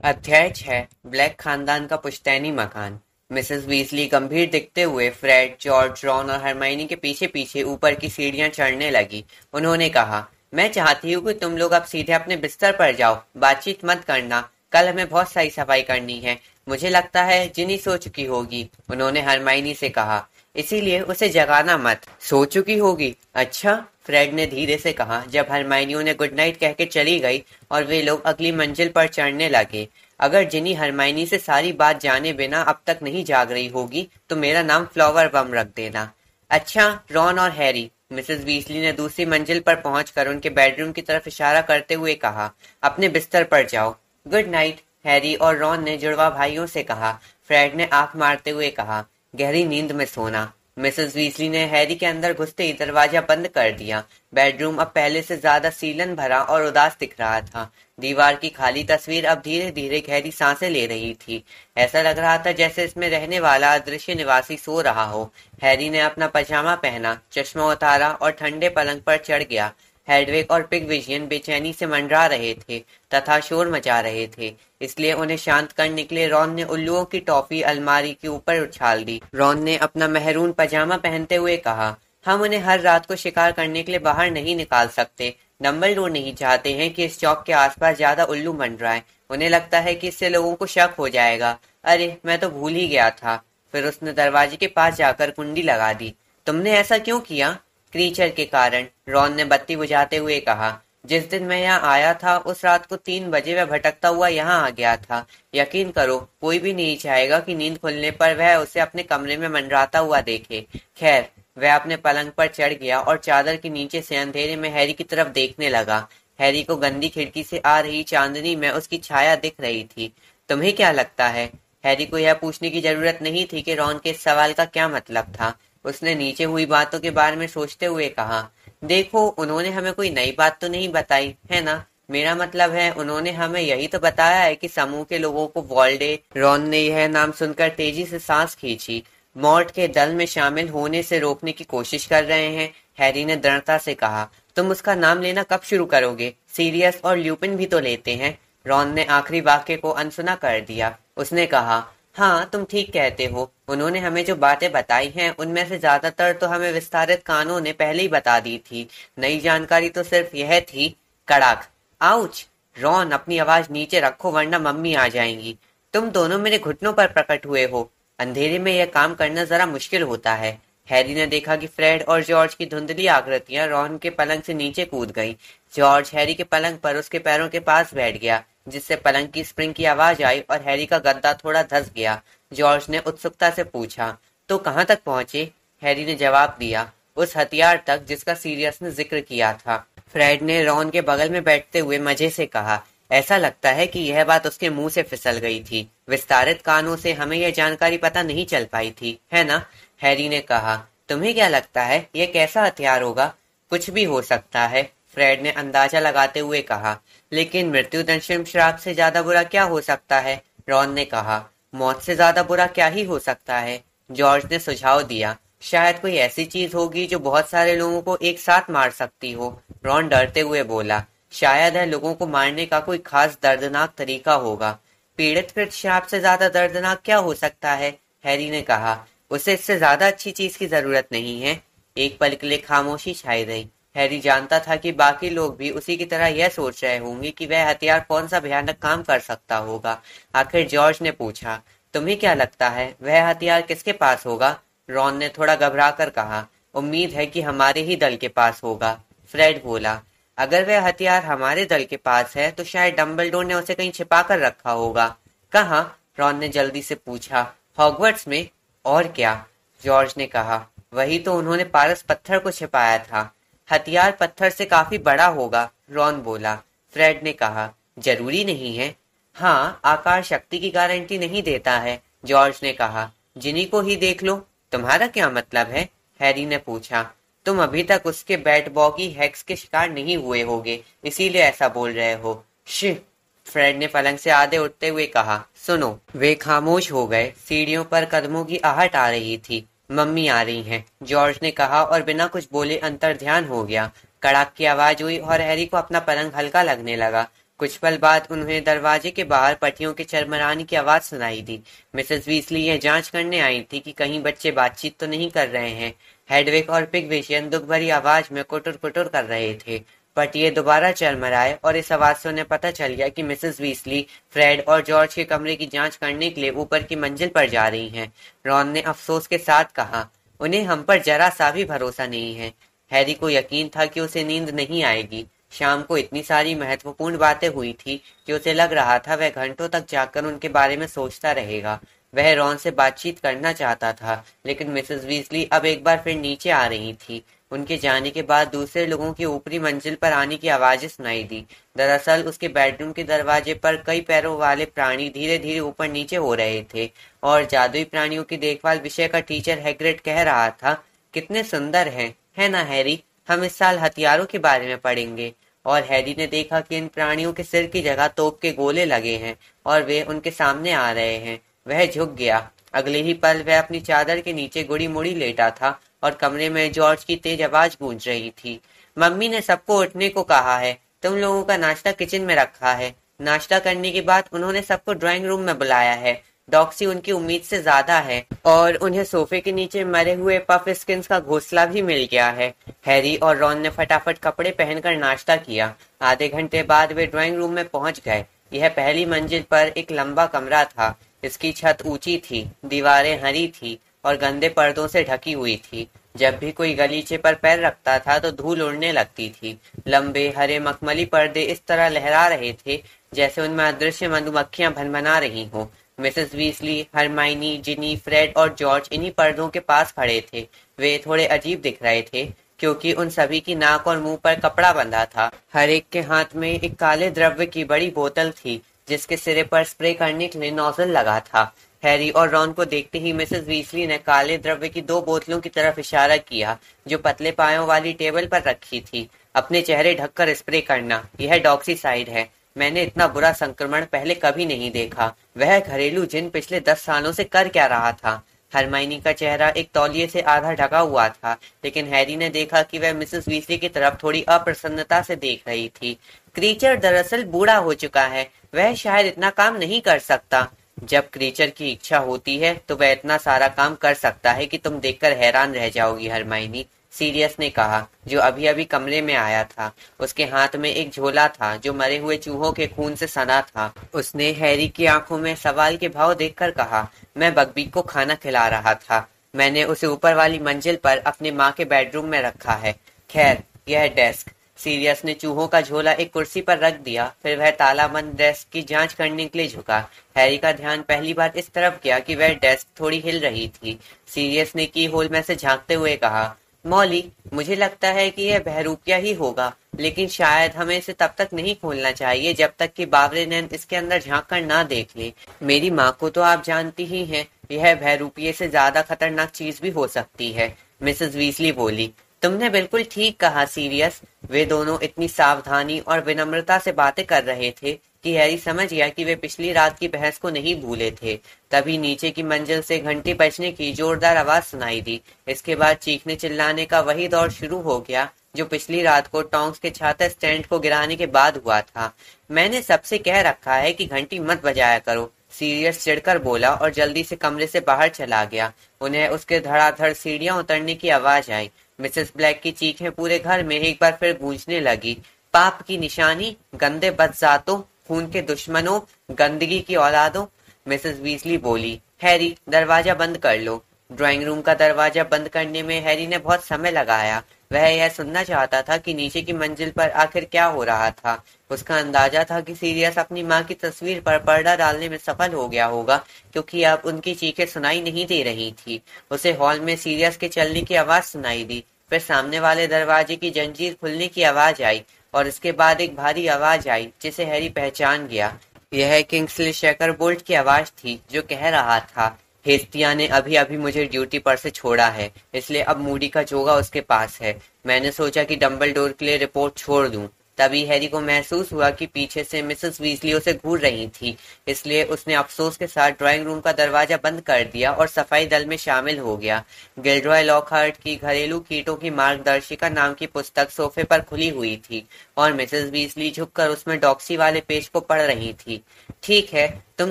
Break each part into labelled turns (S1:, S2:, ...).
S1: अध्याय 6 ब्लैक खानदान का पुश्तैनी मकान। मिसेस वीजली गंभीर दिखते हुए फ्रेड, जॉर्ज, रॉन और हरमाइनी के पीछे पीछे ऊपर की सीढ़ियां चढ़ने लगी। उन्होंने कहा, मैं चाहती हूँ कि तुम लोग अब सीधे अपने बिस्तर पर जाओ, बातचीत मत करना। कल हमें बहुत सारी सफाई करनी है। मुझे लगता है जिनी सो चुकी होगी। उन्होंने हरमाइनी से कहा, इसीलिए उसे जगाना मत। सो चुकी होगी? अच्छा, फ्रेड ने धीरे से कहा जब हरमाइनी उन्हें गुड नाइट कह के चली गई और वे लोग अगली मंजिल पर चढ़ने लगे। अगर जिनी हरमाइनी से सारी बात जाने बिना अब तक नहीं जाग रही होगी तो मेरा नाम फ्लावर बम रख देना। अच्छा, रॉन और हैरी, मिसेस वीजली ने दूसरी मंजिल पर पहुंचकर उनके बेडरूम की तरफ इशारा करते हुए कहा, अपने बिस्तर पर जाओ। गुड नाइट, हैरी और रॉन ने जुड़वा भाइयों से कहा। फ्रेड ने आंख मारते हुए कहा, गहरी नींद में सोना। मिसेस वीजली ने हैरी के अंदर घुसते ही दरवाजा बंद कर दिया। बेडरूम अब पहले से ज्यादा सीलन भरा और उदास दिख रहा था। दीवार की खाली तस्वीर अब धीरे धीरे गहरी सांसें ले रही थी। ऐसा लग रहा था जैसे इसमें रहने वाला अदृश्य निवासी सो रहा हो। हैरी ने अपना पजामा पहना, चश्मा उतारा और ठंडे पलंग पर चढ़ गया। हेडविग और पिगविजन बेचैनी से मंडरा रहे थे तथा शोर मचा रहे थे, इसलिए उन्हें शांत करने के लिए रॉन ने उल्लुओं की टॉफी अलमारी के ऊपर उछाल दी। रॉन ने अपना मेहरून पजामा पहनते हुए कहा, हम उन्हें हर रात को शिकार करने के लिए बाहर नहीं निकाल सकते। डंबलडोर नहीं चाहते हैं कि इस चौक के आसपास ज्यादा उल्लू मंडराए। उन्हें लगता है कि इससे लोगों को शक हो जाएगा। अरे, मैं तो भूल ही गया था। फिर उसने दरवाजे के पास जाकर कुंडी लगा दी। तुमने ऐसा क्यों किया? क्रीचर के कारण, रॉन ने बत्ती बुझाते हुए कहा। जिस दिन मैं यहाँ आया था उस रात को 3 बजे वह भटकता हुआ यहाँ आ गया था। यकीन करो, कोई भी नहीं चाहेगा कि नींद खुलने पर वह उसे अपने कमरे में मंडराता हुआ देखे। खैर, वह अपने पलंग पर चढ़ गया और चादर के नीचे से अंधेरे में हैरी की तरफ देखने लगा। हैरी को गंदी खिड़की से आ रही चांदनी में उसकी छाया दिख रही थी। तुम्हें क्या लगता है? हैरी को यह पूछने की जरूरत नहीं थी कि रॉन के इस सवाल का क्या मतलब था। उसने नीचे हुई बातों के बारे में सोचते हुए कहा, देखो, उन्होंने हमें कोई नई बात तो नहीं बताई है ना। मेरा मतलब है, उन्होंने हमें यही तो बताया है कि समूह के लोगों को वॉल्डे, रॉन ने यह नाम सुनकर तेजी से सांस खींची, मॉर्ट के दल में शामिल होने से रोकने की कोशिश कर रहे हैं। हैरी ने दृढ़ता से कहा, तुम उसका नाम लेना कब शुरू करोगे? सीरियस और ल्यूपिन भी तो लेते हैं। रॉन ने आखिरी वाक्य को अनसुना कर दिया। उसने कहा, हाँ, तुम ठीक कहते हो। उन्होंने हमें जो बातें बताई हैं उनमें से ज्यादातर तो हमें विस्तारित कानों ने पहले ही बता दी थी। नई जानकारी तो सिर्फ यह थी। कड़ाक। आउच! रॉन, अपनी आवाज नीचे रखो वरना मम्मी आ जाएंगी। तुम दोनों मेरे घुटनों पर प्रकट हुए हो। अंधेरे में यह काम करना जरा मुश्किल होता है। हैरी ने देखा कि फ्रेड और जॉर्ज की धुंधली आकृतियां रॉन के पलंग से नीचे कूद गईं। जॉर्ज हैरी के पलंग पर उसके पैरों के पास बैठ गया, जिससे पलंग की स्प्रिंग की आवाज आई और हैरी का गद्दा थोड़ा धंस गया। जॉर्ज ने उत्सुकता से पूछा, तो कहाँ तक पहुंचे? हैरी ने जवाब दिया, उस हथियार तक जिसका सीरियस ने जिक्र किया था। फ्रेड ने रॉन के बगल में बैठते हुए मजे से कहा, ऐसा लगता है कि यह बात उसके मुंह से फिसल गई थी। विस्तारित कानों से हमें यह जानकारी पता नहीं चल पाई थी, है ना? हैरी ने कहा, तुम्हें क्या लगता है यह कैसा हथियार होगा? कुछ भी हो सकता है, फ्रेड ने अंदाजा लगाते हुए कहा। लेकिन मृत्यु दंशन श्राप से ज्यादा बुरा क्या हो सकता है? रॉन ने कहा। मौत से ज्यादा बुरा क्या ही हो सकता है? जॉर्ज ने सुझाव दिया। शायद कोई ऐसी चीज होगी जो बहुत सारे लोगों को एक साथ मार सकती हो। रॉन डरते हुए बोला, शायद है लोगों को मारने का कोई खास दर्दनाक तरीका होगा। पीड़ित कृत श्राप से ज्यादा दर्दनाक क्या हो सकता है? हैरी ने कहा। उसे इससे ज्यादा अच्छी चीज की जरूरत नहीं है। एक पल के लिए खामोशी छाई रही। हैरी जानता था कि बाकी लोग भी उसी की तरह यह सोच रहे होंगे कि वह हथियार कौन सा भयानक काम कर सकता होगा। आखिर जॉर्ज ने पूछा, तुम्हें क्या लगता है वह हथियार किसके पास होगा? रॉन ने थोड़ा घबरा कर कहा, उम्मीद है कि हमारे ही दल के पास होगा। फ्रेड बोला, अगर वह हथियार हमारे दल के पास है तो शायद डंबलडोर ने उसे कहीं छिपा कर रखा होगा। कहाँ? रॉन ने जल्दी से पूछा। हॉगवर्ट्स में। और क्या? जॉर्ज ने कहा। वही तो, उन्होंने पारस पत्थर को छिपाया था। हथियार पत्थर से काफी बड़ा होगा, रॉन बोला। फ्रेड ने कहा, जरूरी नहीं है। हाँ, आकार शक्ति की गारंटी नहीं देता है, जॉर्ज ने कहा। जिनी को ही देख लो। तुम्हारा क्या मतलब है? हैरी ने पूछा। तुम अभी तक उसके बैट बॉगी हैक्स के शिकार नहीं हुए होगे, इसीलिए ऐसा बोल रहे हो। शिह! फ्रेड ने पलंग से आधे उठते हुए कहा, सुनो। वे खामोश हो गए। सीढ़ियों पर कदमों की आहट आ रही थी। मम्मी आ रही हैं, जॉर्ज ने कहा और बिना कुछ बोले अंतर ध्यान हो गया। कड़ाक की आवाज हुई और हैरी को अपना पलंग हल्का लगने लगा। कुछ पल बाद उन्हें दरवाजे के बाहर पटियों के चरमराने की आवाज सुनाई दी। मिसेस वीसली यह जांच करने आई थी कि कहीं बच्चे बातचीत तो नहीं कर रहे हैं। हेडविग और पिगविशियन दुख भरी आवाज में कुटुर कुटुर कर रहे थे। पटिये दोबारा चरमराए और इस आवाज से उन्हें पता चल गया कि मिसेस वीसली फ्रेड और जॉर्ज के कमरे की जांच करने के लिए ऊपर की मंजिल पर जा रही हैं। रॉन ने अफसोस के साथ कहा, उन्हें हम पर जरा सा भी भरोसा नहीं है। हैरी को यकीन था कि उसे नींद नहीं आएगी। शाम को इतनी सारी महत्वपूर्ण बातें हुई थी कि उसे लग रहा था वह घंटों तक जाकर उनके बारे में सोचता रहेगा। वह रॉन से बातचीत करना चाहता था, लेकिन मिसेस वीसली अब एक बार फिर नीचे आ रही थी। उनके जाने के बाद दूसरे लोगों की ऊपरी मंजिल पर आने की आवाजें सुनाई दी। दरअसल उसके बेडरूम के दरवाजे पर कई पैरों वाले प्राणी धीरे धीरे ऊपर नीचे हो रहे थे और जादुई प्राणियों की देखभाल विषय का टीचर हैग्रिड कह रहा था, कितने सुंदर हैं, है ना हैरी? हम इस साल हथियारों के बारे में पढ़ेंगे। और हैरी ने देखा कि इन प्राणियों के सिर की जगह तोप के गोले लगे हैं और वे उनके सामने आ रहे हैं। वह झुक गया। अगले ही पल वह अपनी चादर के नीचे गुड़ी मुड़ी लेटा था और कमरे में जॉर्ज की तेज आवाज गूंज रही थी। मम्मी ने सबको उठने को कहा है। तुम लोगों का नाश्ता किचन में रखा है। नाश्ता करने के बाद उन्होंने सबको ड्राइंग रूम में बुलाया है। डॉक्सी उनकी उम्मीद से ज्यादा है और उन्हें सोफे के नीचे मरे हुए पफ स्किन्स का घोंसला भी मिल गया है। हैरी और रॉन ने फटाफट कपड़े पहनकर नाश्ता किया। आधे घंटे बाद वे ड्राइंग रूम में पहुंच गए। यह पहली मंजिल पर एक लंबा कमरा था। इसकी छत ऊंची थी, दीवारें हरी थी और गंदे पर्दों से ढकी हुई थी। जब भी कोई गलीचे पर पैर रखता था तो धूल उड़ने लगती थी। लंबे हरे मखमली पर्दे इस तरह लहरा रहे थे जैसे उनमें अदृश्य मधुमक्खियां भनभना रही हों। मिसेस वीसली, हरमाइनी, जिनी, फ्रेड और जॉर्ज इन्हीं पर्दों के पास खड़े थे। वे थोड़े अजीब दिख रहे थे क्योंकि उन सभी की नाक और मुंह पर कपड़ा बंधा था। हर एक के हाथ में एक काले द्रव्य की बड़ी बोतल थी जिसके सिरे पर स्प्रे करने के लिए नोजल लगा था। हैरी और रॉन को देखते ही मिसेस वीसली ने काले द्रव्य की 2 बोतलों की तरफ इशारा किया जो पतले पायों वाली टेबल पर रखी थी। अपने चेहरे ढककर स्प्रे करना, यह डॉक्सीसाइड है। मैंने इतना बुरा संक्रमण पहले कभी नहीं देखा। वह घरेलू जिन पिछले 10 सालों से कर क्या रहा था? हरमाइनी का चेहरा एक तौलिए से आधा ढका हुआ था, लेकिन हैरी ने देखा कि वह मिसेस वीसली की तरफ थोड़ी अप्रसन्नता से देख रही थी। क्रीचर दरअसल बूढ़ा हो चुका है। वह शायद इतना काम नहीं कर सकता। जब क्रीचर की इच्छा होती है तो वह इतना सारा काम कर सकता है कि तुम देखकर हैरान रह जाओगी, हरमाइनी, सीरियस ने कहा, जो अभी अभी कमरे में आया था। उसके हाथ में एक झोला था जो मरे हुए चूहों के खून से सना था। उसने हैरी की आंखों में सवाल के भाव देखकर कहा, मैं बगबीक को खाना खिला रहा था। मैंने उसे ऊपर वाली मंजिल पर अपने माँ के बेडरूम में रखा है। खैर, यह डेस्क। सीरियस ने चूहों का झोला एक कुर्सी पर रख दिया। फिर वह तालाबंद डेस्क की जांच करने के लिए झुका। हैरी का ध्यान पहली बार इस तरफ गया कि वह डेस्क थोड़ी हिल रही थी। सीरियस ने की होल में से झांकते हुए कहा, मौली, मुझे लगता है कि यह बहरूपिया ही होगा, लेकिन शायद हमें इसे तब तक नहीं खोलना चाहिए जब तक कि बावरे नैन इसके अंदर झांक कर ना देख ले। मेरी माँ को तो आप जानती ही हैं, यह बहरूपिये से ज्यादा खतरनाक चीज भी हो सकती है। मिसेस वीसली बोली, तुमने बिल्कुल ठीक कहा सीरियस। वे दोनों इतनी सावधानी और विनम्रता से बातें कर रहे थे कि हैरी समझ गया कि वे पिछली रात की बहस को नहीं भूले थे। तभी नीचे की मंजिल से घंटी बजने की जोरदार आवाज सुनाई दी। इसके बाद चीखने चिल्लाने का वही दौर शुरू हो गया जो पिछली रात को टोंक्स के छाता स्टैंड को गिराने के बाद हुआ था। मैंने सबसे कह रखा है कि घंटी मत बजाया करो, सीरियस चिढ़कर बोला और जल्दी से कमरे से बाहर चला गया। उन्हें उसके धड़ाधड़ सीढ़ियां उतरने की आवाज आई। मिसेस ब्लैक की चीखें पूरे घर में एक बार फिर गूंजने लगी। पाप की निशानी, गंदे बदजातों, खून के दुश्मनों, गंदगी की औलादों। मिसेस वीसली बोली, हैरी, दरवाजा बंद कर लो। ड्राइंग रूम का दरवाजा बंद करने में हैरी ने बहुत समय लगाया। वह यह सुनना चाहता था कि नीचे की मंजिल पर आखिर क्या हो रहा था। उसका अंदाजा था कि सीरियस अपनी माँ की तस्वीर पर पर्दा डालने में सफल हो गया होगा, क्योंकि अब उनकी चीखें सुनाई नहीं दे रही थी। उसे हॉल में सीरियस के चलने की आवाज सुनाई दी। फिर सामने वाले दरवाजे की जंजीर खुलने की आवाज आई और इसके बाद एक भारी आवाज आई जिसे हैरी पहचान गया। यह किंग्सले शेकरबोल्ट की आवाज थी जो कह रहा था, हेस्टिया ने अभी अभी मुझे ड्यूटी पर से छोड़ा है, इसलिए अब मूडी का जोगा उसके पास है। मैंने सोचा कि डंबलडोर के लिए रिपोर्ट छोड़ दूं। तभी हैरी को महसूस हुआ कि पीछे से मिसेस वीजली उसे घूर रही थी, इसलिए उसने अफसोस के साथ ड्राइंग रूम का दरवाजा बंद कर दिया और सफाई दल में शामिल हो गया। गिल्डरॉय लॉकहार्ट की घरेलू कीटों की मार्गदर्शिका नाम की पुस्तक सोफे पर खुली हुई थी और मिसेस वीजली झुककर उसमें डॉक्सी वाले पेज को पढ़ रही थी। ठीक है, तुम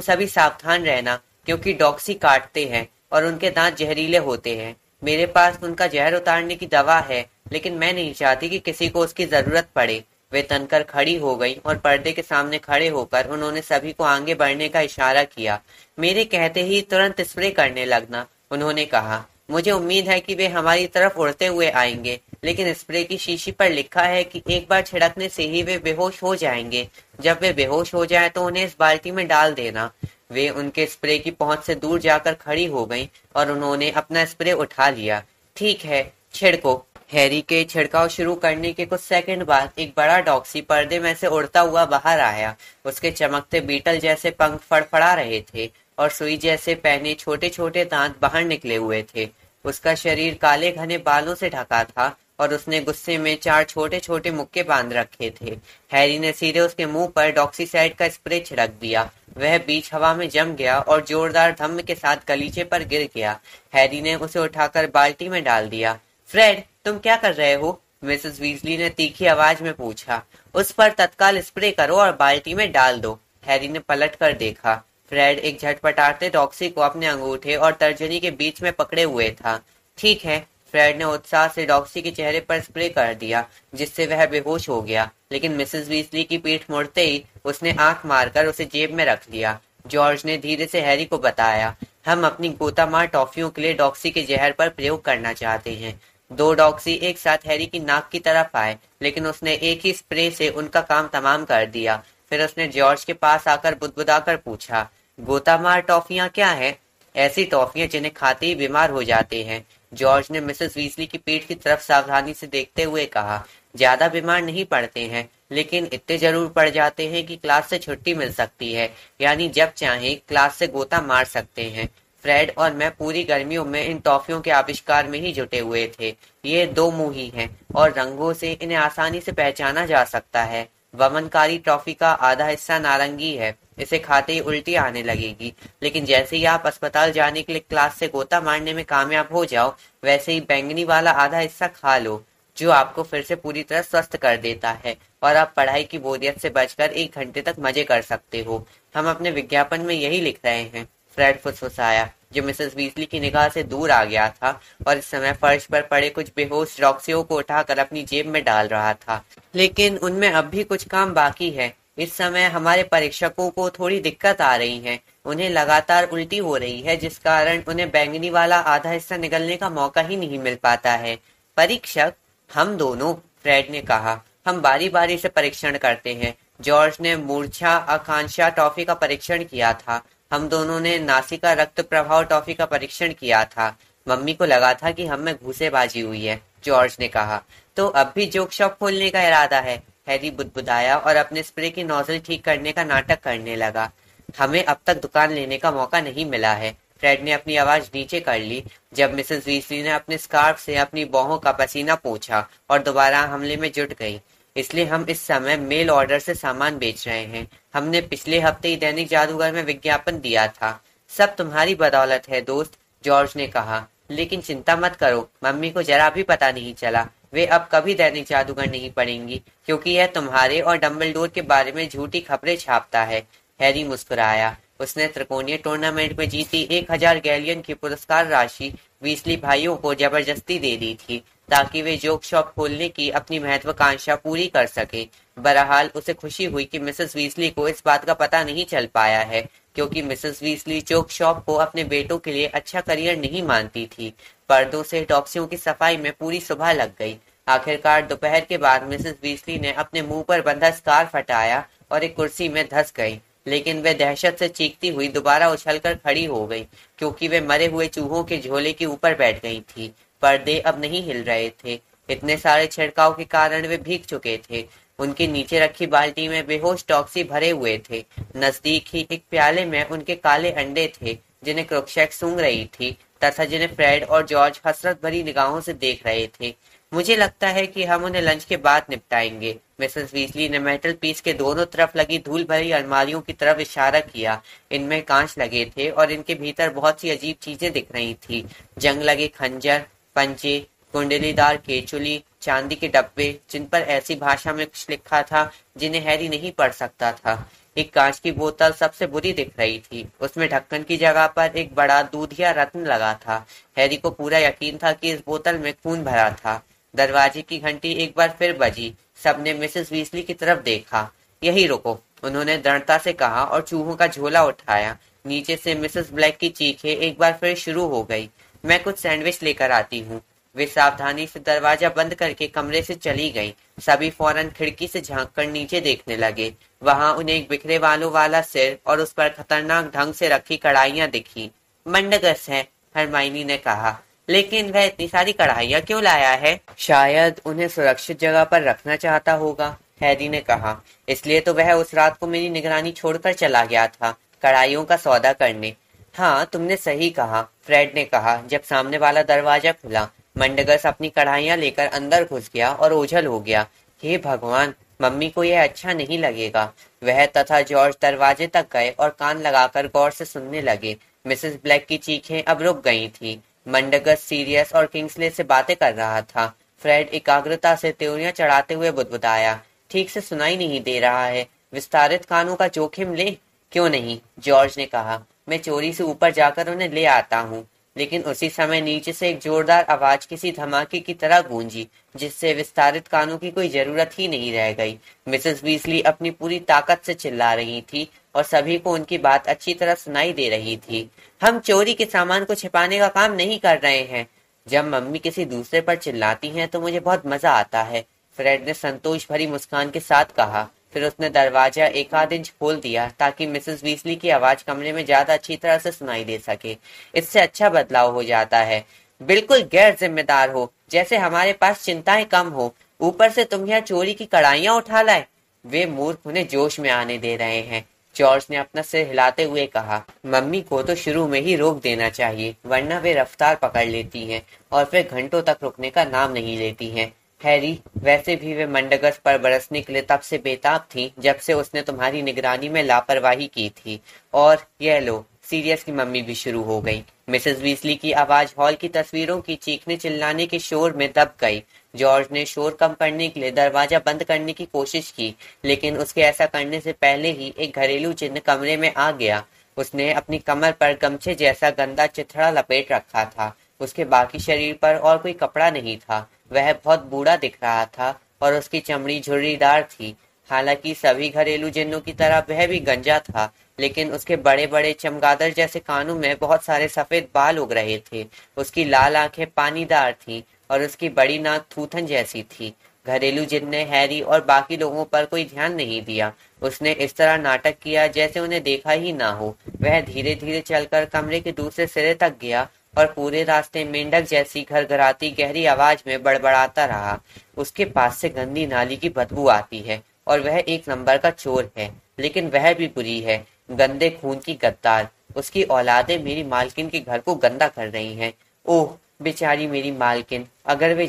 S1: सभी सावधान रहना, क्योंकि डॉक्सी काटते हैं और उनके दांत जहरीले होते हैं। मेरे पास उनका जहर उतारने की दवा है, लेकिन मैं नहीं चाहती कि किसी को उसकी जरूरत पड़े। वे तनकर खड़ी हो गई और पर्दे के सामने खड़े होकर उन्होंने सभी को आगे बढ़ने का इशारा किया। मेरे कहते ही तुरंत स्प्रे करने लगना, उन्होंने कहा। मुझे उम्मीद है कि वे हमारी तरफ उड़ते हुए आएंगे, लेकिन स्प्रे की शीशी पर लिखा है कि एक बार छिड़कने से ही वे बेहोश हो जाएंगे। जब वे बेहोश हो जाएं तो उन्हें इस बाल्टी में डाल देना। वे उनके स्प्रे की पहुंच से दूर जाकर खड़ी हो गईं और उन्होंने अपना स्प्रे उठा लिया। ठीक है, छिड़को। हैरी के छिड़काव शुरू करने के कुछ सेकंड बाद एक बड़ा डॉक्सी पर्दे में से उड़ता हुआ बाहर आया। उसके चमकते बीटल जैसे पंख फड़फड़ा रहे थे और सुई जैसे पहने छोटे छोटे दांत बाहर निकले हुए थे। उसका शरीर काले घने बालों से ढका था और उसने गुस्से में 4 छोटे छोटे मुक्के बांध रखे थे। हैरी ने सीधे उसके मुंह पर डॉक्सीसाइड का स्प्रे छिड़क दिया। वह बीच हवा में जम गया और जोरदार धम्म के साथ गलीचे पर गिर गया। हैरी ने उसे उठाकर बाल्टी में डाल दिया। फ्रेड, तुम क्या कर रहे हो? मिसेस वीजली ने तीखी आवाज में पूछा। उस पर तत्काल स्प्रे करो और बाल्टी में डाल दो। हैरी ने पलट कर देखा। फ्रेड एक झटपटाते डॉक्सी को अपने अंगूठे और तर्जनी के बीच में पकड़े हुए था। ठीक है, फ्रेड ने उत्साह से डॉक्सी के चेहरे पर स्प्रे कर दिया, जिससे वह बेहोश हो गया। लेकिन मिसेस वीजली की पीठ मुड़ते ही उसने आंख मारकर उसे जेब में रख लिया। जॉर्ज ने धीरे से हैरी को बताया, हम अपनी गोतामार टॉफियों के लिए डॉक्सी के जहर पर प्रयोग करना चाहते हैं। 2 डॉक्सी एक साथ हैरी की नाक की तरफ आए, लेकिन उसने एक ही स्प्रे से उनका काम तमाम कर दिया। फिर उसने जॉर्ज के पास आकर बुदबुदाकर पूछा, गोतामार टॉफियां क्या है? ऐसी टॉफियां जिन्हें खाते ही बीमार हो जाते हैं। जॉर्ज ने मिसेस वीजली की पीठ की तरफ सावधानी से देखते हुए कहा, ज्यादा बीमार नहीं पड़ते हैं, लेकिन इतने जरूर पड़ जाते हैं कि क्लास से छुट्टी मिल सकती है, यानी जब चाहें क्लास से गोता मार सकते हैं। फ्रेड और मैं पूरी गर्मियों में इन टॉफियों के आविष्कार में ही जुटे हुए थे। ये 2 मुंही हैं और रंगों से इन्हें आसानी से पहचाना जा सकता है। वमनकारी टॉफी का आधा हिस्सा नारंगी है, इसे खाते ही उल्टी आने लगेगी, लेकिन जैसे ही आप अस्पताल जाने के लिए क्लास से गोता मारने में कामयाब हो जाओ, वैसे ही बैंगनी वाला आधा हिस्सा खा लो, जो आपको फिर से पूरी तरह स्वस्थ कर देता है और आप पढ़ाई की बोरियत से बचकर 1 घंटे तक मजे कर सकते हो। हम अपने विज्ञापन में यही लिख रहे हैं। फ्रेड फुसफुसाया, जो मिसेस वीजली की निगाह से दूर आ गया था और इस समय फर्श पर पड़े कुछ बेहोश डॉक्सियों को उठाकर अपनी जेब में डाल रहा था। लेकिन उनमें अब भी कुछ काम बाकी है। इस समय हमारे परीक्षकों को थोड़ी दिक्कत आ रही है। उन्हें लगातार उल्टी हो रही है, जिस कारण उन्हें बैंगनी वाला आधा हिस्सा निगलने का मौका ही नहीं मिल पाता है। परीक्षक? हम दोनों, फ्रेड ने कहा। हम बारी बारी से परीक्षण करते हैं। जॉर्ज ने मूर्छा आकांक्षा टॉफी का परीक्षण किया था। हम दोनों ने नासिका रक्त प्रभाव टॉफी का परीक्षण किया था। मम्मी को लगा था कि हम में घूसेबाजी हुई है, जॉर्ज ने कहा। तो अब भी जोक शॉप खोलने का इरादा है? हैरी बुदबुदाया और अपने स्प्रे की नोजल ठीक करने का नाटक करने लगा। हमें अब तक दुकान लेने का मौका नहीं मिला है। फ्रेड ने अपनी आवाज नीचे कर ली जब मिसेस वीजली ने अपने स्कार्फ से अपनी बाहों का पसीना पोंछा और दोबारा हमले में जुट गई। इसलिए हम इस समय मेल ऑर्डर से सामान बेच रहे हैं। हमने पिछले हफ्ते ही दैनिक जादूगर में विज्ञापन दिया था। सब तुम्हारी बदौलत है दोस्त, जॉर्ज ने कहा। लेकिन चिंता मत करो, मम्मी को जरा भी पता नहीं चला। वे अब कभी दैनिक जादूगर नहीं पढ़ेंगी, क्योंकि यह तुम्हारे और डम्बलडोर के बारे में झूठी खबरें छापता है। हैरी मुस्कुराया। उसने त्रिकोणीय टूर्नामेंट में जीती 1000 गैलियन की पुरस्कार राशि वीजली भाइयों को जबरदस्ती दे दी थी, ताकि वे जोक शॉप खोलने की अपनी महत्वाकांक्षा पूरी कर सके। बहरहाल उसे खुशी हुई कि मिसेस वीजली को इस बात का पता नहीं चल पाया है, क्योंकि मिसेस वीजली जोक शॉप को अपने बेटों के लिए अच्छा करियर नहीं मानती थी। पर्दों से टॉक्सियों की सफाई में पूरी सुबह लग गई। आखिरकार दोपहर के बाद मिसेस वीजली ने अपने मुंह पर बंधा स्कार्फ हटाया और एक कुर्सी में धंस गई। लेकिन वे दहशत से चीखती हुई दोबारा उछलकर खड़ी हो गई, क्योंकि वे मरे हुए चूहों के झोले के ऊपर बैठ गई थी। पर्दे अब नहीं हिल रहे थे। इतने सारे छिड़काव के कारण वे भीग चुके थे। उनके नीचे रखी बाल्टी में बेहोश टॉक्सी भरे हुए थे। नजदीक ही एक प्याले में उनके काले अंडे थे, जिन्हें क्रुक्षैक सूंघ रही थी तथा जिन्हें फ्रेड और जॉर्ज हसरत भरी निगाहों से देख रहे थे। मुझे लगता है कि हम उन्हें लंच के बाद निपटाएंगे। मिसेस वीजली ने मेटल पीस के दोनों तरफ लगी धूल भरी अलमारियों की तरफ इशारा किया। इनमें कांच लगे थे और इनके भीतर बहुत सी अजीब चीजें दिख रही थी। जंग लगे खंजर, पंजे, कुंडलीदार केचुली, चांदी के डब्बे जिन पर ऐसी भाषा में कुछ लिखा था जिन्हें हैरी नहीं पढ़ सकता था। एक कांच की बोतल सबसे बुरी दिख रही थी। उसमें ढक्कन की जगह पर एक बड़ा दूधिया रत्न लगा था। हैरी को पूरा यकीन था कि इस बोतल में खून भरा था। दरवाजे की घंटी एक बार फिर बजी। सबने मिसेस वीजली की तरफ देखा। यही रुको, उन्होंने दृढ़ता से कहा और चूहों का झोला उठाया। नीचे से मिसेस ब्लैक की चीखें एक बार फिर शुरू हो गई। मैं कुछ सैंडविच लेकर आती हूँ। वे सावधानी से दरवाजा बंद करके कमरे से चली गईं। सभी फौरन खिड़की से झांककर नीचे देखने लगे। वहां उन्हें एक बिखरे बालों वाला सिर और उस पर खतरनाक ढंग से रखी कढ़ाइयां दिखी। मंडगस है, हरमाइनी ने कहा। लेकिन वह इतनी सारी कढ़ाइयां क्यों लाया है? शायद उन्हें सुरक्षित जगह पर रखना चाहता होगा, हैरी ने कहा। इसलिए तो वह उस रात को मेरी निगरानी छोड़कर चला गया था, कढ़ाइयों का सौदा करने। हाँ, तुमने सही कहा, फ्रेड ने कहा जब सामने वाला दरवाजा खुला। मंडगस अपनी कढ़ाइयां लेकर अंदर घुस गया और ओझल हो गया। हे भगवान, मम्मी को यह अच्छा नहीं लगेगा। वह तथा जॉर्ज दरवाजे तक गए और कान लगाकर गौर से सुनने लगे। मिसेस ब्लैक की चीखें अब रुक गई थीं। मंडगस सीरियस और किंग्सले से बातें कर रहा था। फ्रेड एकाग्रता से त्योरियां चढ़ाते हुए बुदबुदाया। ठीक से सुनाई नहीं दे रहा है। विस्तारित कानों का जोखिम ले? क्यों नहीं, जॉर्ज ने कहा। मैं चोरी से ऊपर जाकर उन्हें ले आता हूँ। लेकिन उसी समय नीचे से एक जोरदार आवाज किसी धमाके की तरह गूंजी, जिससे विस्तारित कानों की कोई जरूरत ही नहीं रह गई। मिसेस वीजली अपनी पूरी ताकत से चिल्ला रही थी और सभी को उनकी बात अच्छी तरह सुनाई दे रही थी। हम चोरी के सामान को छिपाने का काम नहीं कर रहे हैं। जब मम्मी किसी दूसरे पर चिल्लाती हैं तो मुझे बहुत मजा आता है, फ्रेड ने संतोष भरी मुस्कान के साथ कहा। फिर उसने दरवाजा एक आध इंच खोल दिया ताकि मिसेस वीजली की आवाज कमरे में ज्यादा अच्छी तरह से सुनाई दे सके। इससे अच्छा बदलाव हो जाता है। बिल्कुल गैर जिम्मेदार हो, जैसे हमारे पास चिंताएं कम हो। ऊपर से तुम यहाँ चोरी की कढ़ाइयां उठा लाए। वे मूर्ख उन्हें जोश में आने दे रहे हैं, जॉर्ज ने अपना सिर हिलाते हुए कहा। मम्मी को तो शुरू में ही रोक देना चाहिए, वरना वे रफ्तार पकड़ लेती हैं और फिर घंटों तक रुकने का नाम नहीं लेती हैं। हैरी, वैसे भी वे मंडगस पर बरसने के लिए तब से बेताब थी जब से उसने तुम्हारी निगरानी में लापरवाही की थी। और यह लो, सीरियस की मम्मी भी शुरू हो गई। मिसेस वीजली की आवाज हॉल की तस्वीरों की चीखने चिल्लाने के शोर में दब गई। जॉर्ज ने शोर कम करने के लिए दरवाजा बंद करने की कोशिश की, लेकिन उसके ऐसा करने से पहले ही एक घरेलू जिन्न कमरे में आ गया। उसने अपनी कमर पर गमछे जैसा गंदा चिथड़ा लपेट रखा था। उसके बाकी शरीर पर और कोई कपड़ा नहीं था। वह बहुत बूढ़ा दिख रहा था और उसकी चमड़ी झुर्रीदार थी। हालांकि सभी घरेलू जिन्नों की तरह वह भी गंजा था, लेकिन उसके बड़े बड़े चमगादड़ जैसे कानों में बहुत सारे सफेद बाल उग रहे थे। उसकी लाल आंखें पानीदार थीं और उसकी बड़ी नाक थूथन जैसी थी। घरेलू जिन्न ने हैरी और बाकी लोगों पर कोई ध्यान नहीं दिया। उसने इस तरह नाटक किया जैसे उन्हें देखा ही ना हो। वह धीरे धीरे चलकर कमरे के दूसरे सिरे तक गया और पूरे रास्ते मेंढक जैसी घरघराती गहरी आवाज में बड़बड़ाता रहा। उसके पास से गंदी नाली की बदबू आती है और वह एक नंबर का चोर है, लेकिन वह भी बुरी है, गंदे खून की गद्दार। उसकी औलादें मेरी मालकिन के घर को गंदा कर रही हैं। ओह, बेचारी मेरी मालकिन, अगर वे